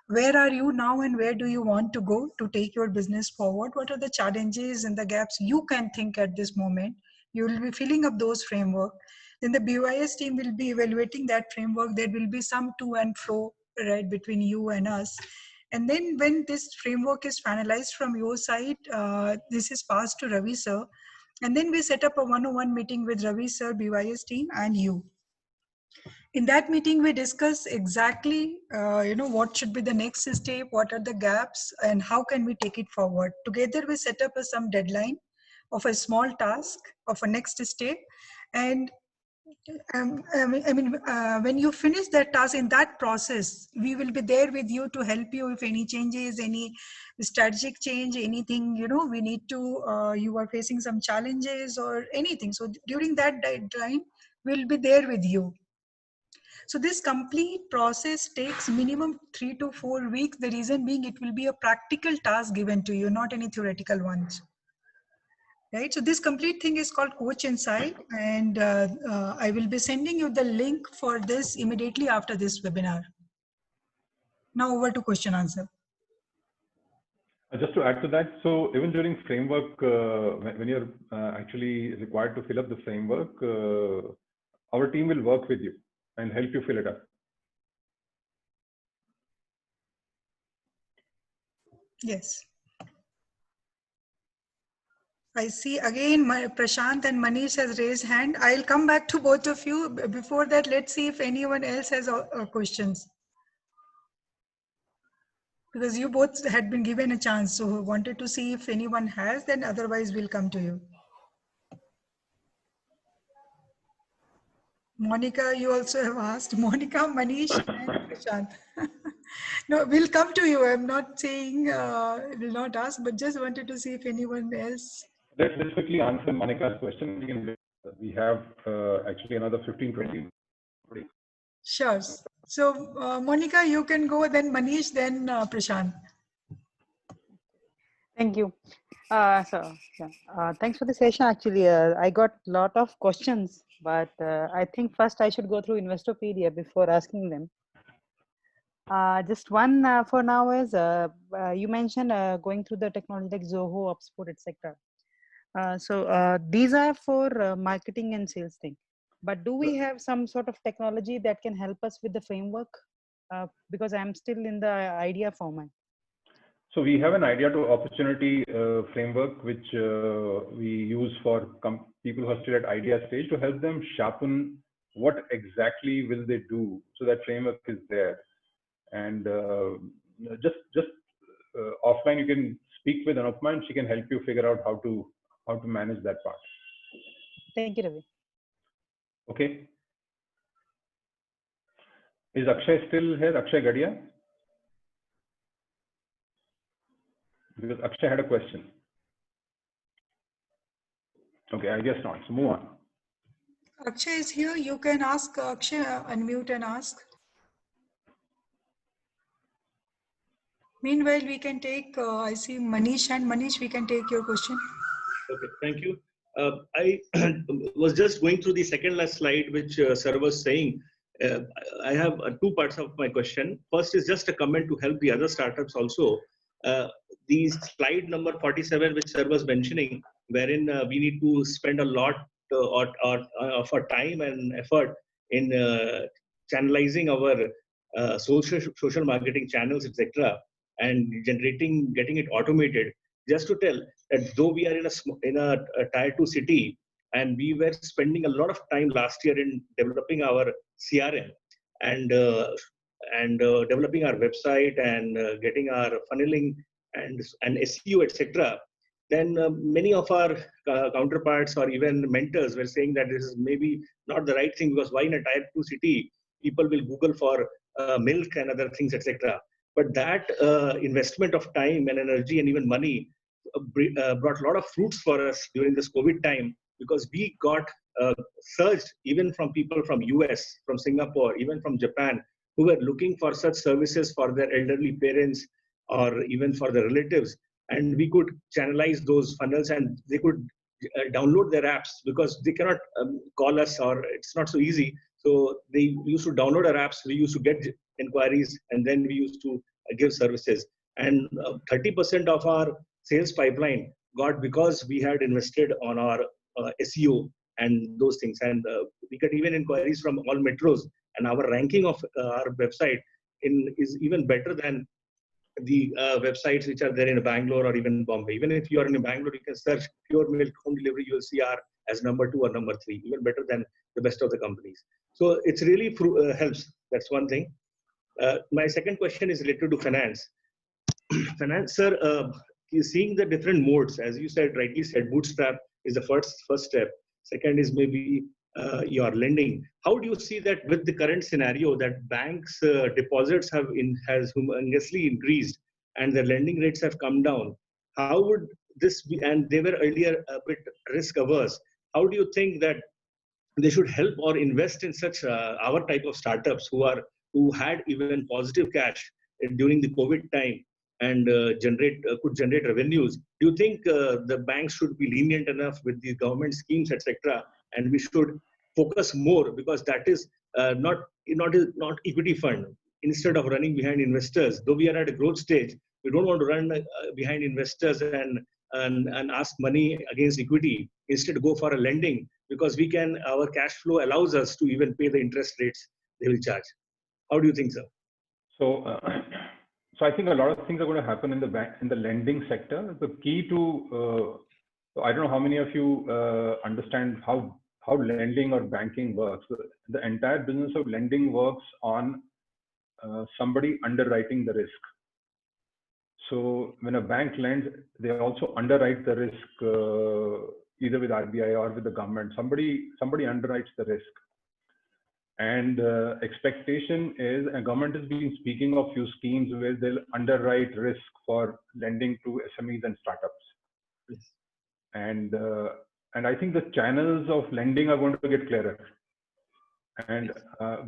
where are you now and where do you want to go to take your business forward, what are the challenges and the gaps you can think at this moment. You will be filling up those framework. Then the BYS team will be evaluating that framework. There will be some to and fro, right, between you and us. And then when this framework is finalized from your side, this is passed to Ravi sir. And then we set up a one-on-one meeting with Ravi sir, BYS team, and you. In that meeting, we discuss exactly, what should be the next step, what are the gaps, and how can we take it forward. Together, we set up some deadline of a small task of a next step. And when you finish that task, in that process, we will be there with you to help you if any changes, any strategic change, anything, we need to, you are facing some challenges or anything. So during that deadline, we'll be there with you. So this complete process takes minimum 3 to 4 weeks. The reason being it will be a practical task given to you, not any theoretical ones. Right. So this complete thing is called Coach Inside, and I will be sending you the link for this immediately after this webinar. Now over to question answer. Just to add to that, so even during framework, when you're actually required to fill up the framework, our team will work with you and help you fill it up. Yes. I see again Prashant and Manish has raised hand. I'll come back to both of you. Before that, let's see if anyone else has questions. Because you both had been given a chance, so wanted to see if anyone has, then otherwise we'll come to you. Monica, you also have asked. Monica, Manish, and Prashant. No, we'll come to you. I'm not saying we'll not ask, but just wanted to see if anyone else. Let's quickly answer Monica's question. We have actually another 15-20. Sure. So Monica, you can go, then Manish, then Prashant. Thank you. Thanks for the session. Actually, I got a lot of questions, but I think first I should go through Investopedia before asking them. Just one for now is, you mentioned going through the technology like Zoho, HubSpot, etc. These are for marketing and sales thing. But do we have some sort of technology that can help us with the framework? Because I'm still in the idea format. So we have an idea to opportunity framework, which we use for people who are still at idea stage to help them sharpen what exactly will they do. So that framework is there. And just offline, you can speak with Anupma and she can help you figure out how to manage that part. Thank you, Ravi. Okay. Is Akshay still here? Akshay Gadia? Because Akshay had a question. Okay, I guess not. So move on. Akshay is here. You can ask Akshay, unmute and ask. Meanwhile, we can take, I see Manish, and Manish, we can take your question. Okay, thank you. I was just going through the second last slide, which sir was saying. I have two parts of my question. First is just a comment to help the other startups also. The slide number 47, which sir was mentioning, wherein we need to spend a lot of our time and effort in channelizing our social marketing channels, etc., and getting it automated. Just to tell that though we are in a tier 2 city, and we were spending a lot of time last year in developing our CRM and developing our website and getting our funneling and SEO, etc. Then many of our counterparts or even mentors were saying that this is maybe not the right thing, because why in a tier 2 city people will Google for milk and other things, etc. But that investment of time and energy and even money brought a lot of fruits for us during this COVID time, because we got surged even from people from US, from Singapore, even from Japan, who were looking for such services for their elderly parents or even for their relatives. And we could channelize those funnels, and they could download their apps, because they cannot call us, or it's not so easy. So they used to download our apps. We used to get inquiries, and then we used to give services. And 30% of our sales pipeline got because we had invested on our SEO and those things. And we get even inquiries from all metros, and our ranking of our website is even better than the websites which are there in Bangalore or even Bombay. Even if you are in Bangalore, you can search Pure Milk Home Delivery, you will see our as number 2 or number 3, even better than the best of the companies. So it's really helps. That's one thing. My second question is related to finance. Finance, sir, seeing the different modes, as you said, rightly said, bootstrap is the first step. Second is maybe your lending. How do you see that with the current scenario that banks' deposits has humongously increased and the lending rates have come down? How would this be? And they were earlier a bit risk averse. How do you think that they should help or invest in such our type of startups who had even positive cash during the COVID time and could generate revenues? Do you think the banks should be lenient enough with the government schemes, etc., and we should focus more, because that is not equity fund? Instead of running behind investors, though we are at a growth stage, we don't want to run behind investors and ask money against equity. Instead, go for a lending, because our cash flow allows us to even pay the interest rates they will charge. How do you think, sir? So I think a lot of things are going to happen in the lending sector. The key to I don't know how many of you understand how lending or banking works. The entire business of lending works on somebody underwriting the risk. So when a bank lends, they also underwrite the risk either with RBI or with the government. Somebody underwrites the risk. And expectation is, and government has been speaking of few schemes where they'll underwrite risk for lending to SMEs and startups. Yes. And I think the channels of lending are going to get clearer. And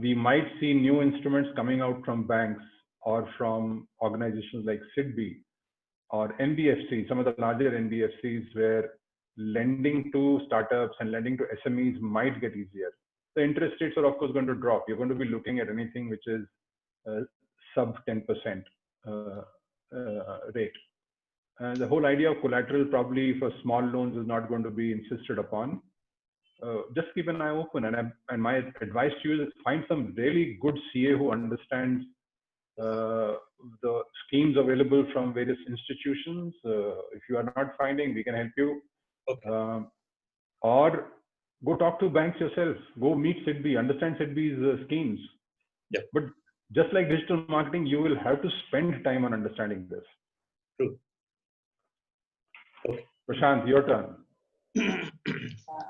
we might see new instruments coming out from banks or from organizations like SIDBI or NBFCs, some of the larger NBFCs, where lending to startups and lending to SMEs might get easier. The interest rates are of course going to drop. You're going to be looking at anything which is sub 10% rate. The whole idea of collateral probably for small loans is not going to be insisted upon. Just keep an eye open, and my advice to you is find some really good CA who understands the schemes available from various institutions. If you are not finding, we can help you. Okay. Or go talk to banks yourself. Go meet SIDBI, understand SIDBI's schemes. Yeah. But just like digital marketing, you will have to spend time on understanding this. True. Okay. Prashant, your turn.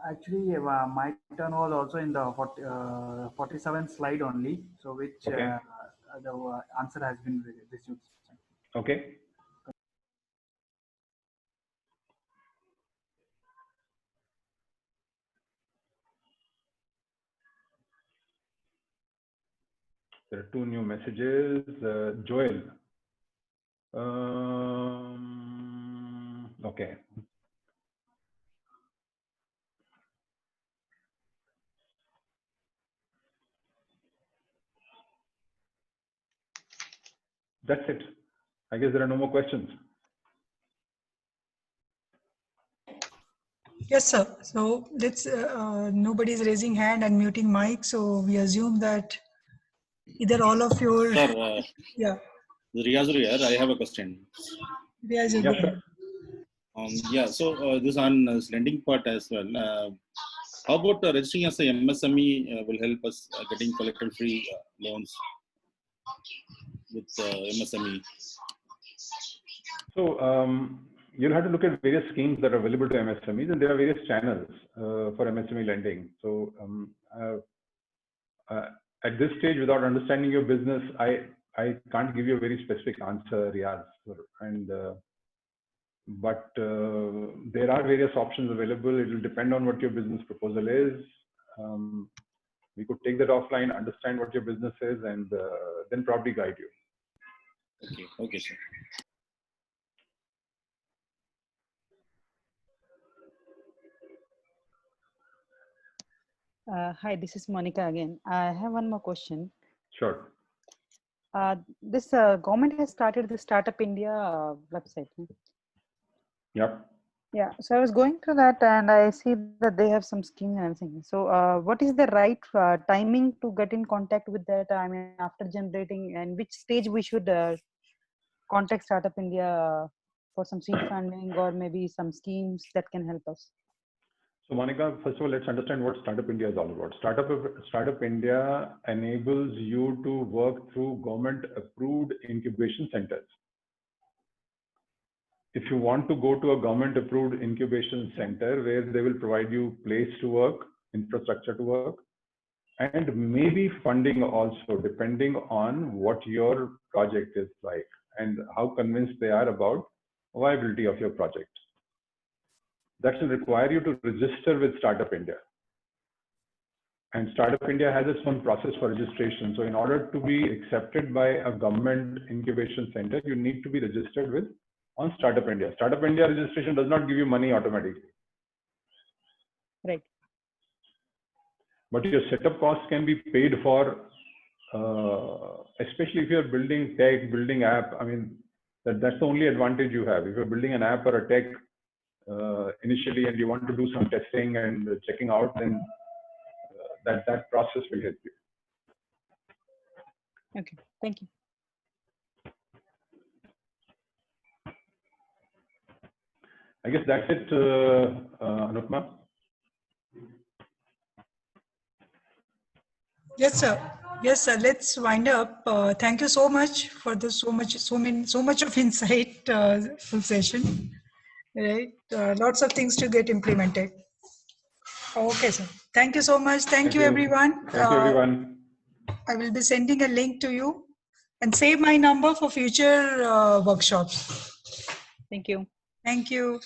Actually, my turn was also in the 47th slide only, so which okay. The answer has been received. Okay. There are 2 new messages. Joel. Okay. That's it. I guess there are no more questions. Yes, sir. So let's. Nobody is raising hand and muting mic, so we assume that either all of your. Sir, yeah. Riyazur here. I have a question. Riyazur. Yeah, sure. Yeah. So this on lending part as well. How about registering as a MSME will help us getting collateral-free loans with MSME? So you'll have to look at various schemes that are available to MSMEs, and there are various channels for MSME lending. So at this stage, without understanding your business, I can't give you a very specific answer, Riyaz. And but there are various options available. It will depend on what your business proposal is. We could take that offline, understand what your business is, and then probably guide you. Okay, sir. Hi, this is Monica again. I have one more question. Sure. This government has started the Startup India website. Yep. Yeah, so I was going through that and I see that they have some schemes and everything. So what is the right timing to get in contact with that? I mean, after generating, and which stage we should contact Startup India for some seed funding or maybe some schemes that can help us? So Monica, first of all, let's understand what Startup India is all about. Startup India enables you to work through government approved incubation centers. If you want to go to a government approved incubation center where they will provide you place to work, infrastructure to work, and maybe funding also, depending on what your project is like and how convinced they are about viability of your project. That will require you to register with Startup India. And Startup India has its own process for registration. So in order to be accepted by a government incubation center, you need to be registered on Startup India. Startup India registration does not give you money automatically. Right. But your setup costs can be paid for, especially if you're building tech, building app. I mean, that's the only advantage you have. If you're building an app or a tech initially and you want to do some testing and checking out, then that process will help you. Okay, thank you. I guess that's it, Anupma. Yes, sir. Yes, sir. Let's wind up. Thank you so much for this so much of insight full session. Right, lots of things to get implemented. Okay, sir. Thank you so much. Thank you, everyone. Thank you, everyone. I will be sending a link to you and save my number for future workshops. Thank you. Thank you.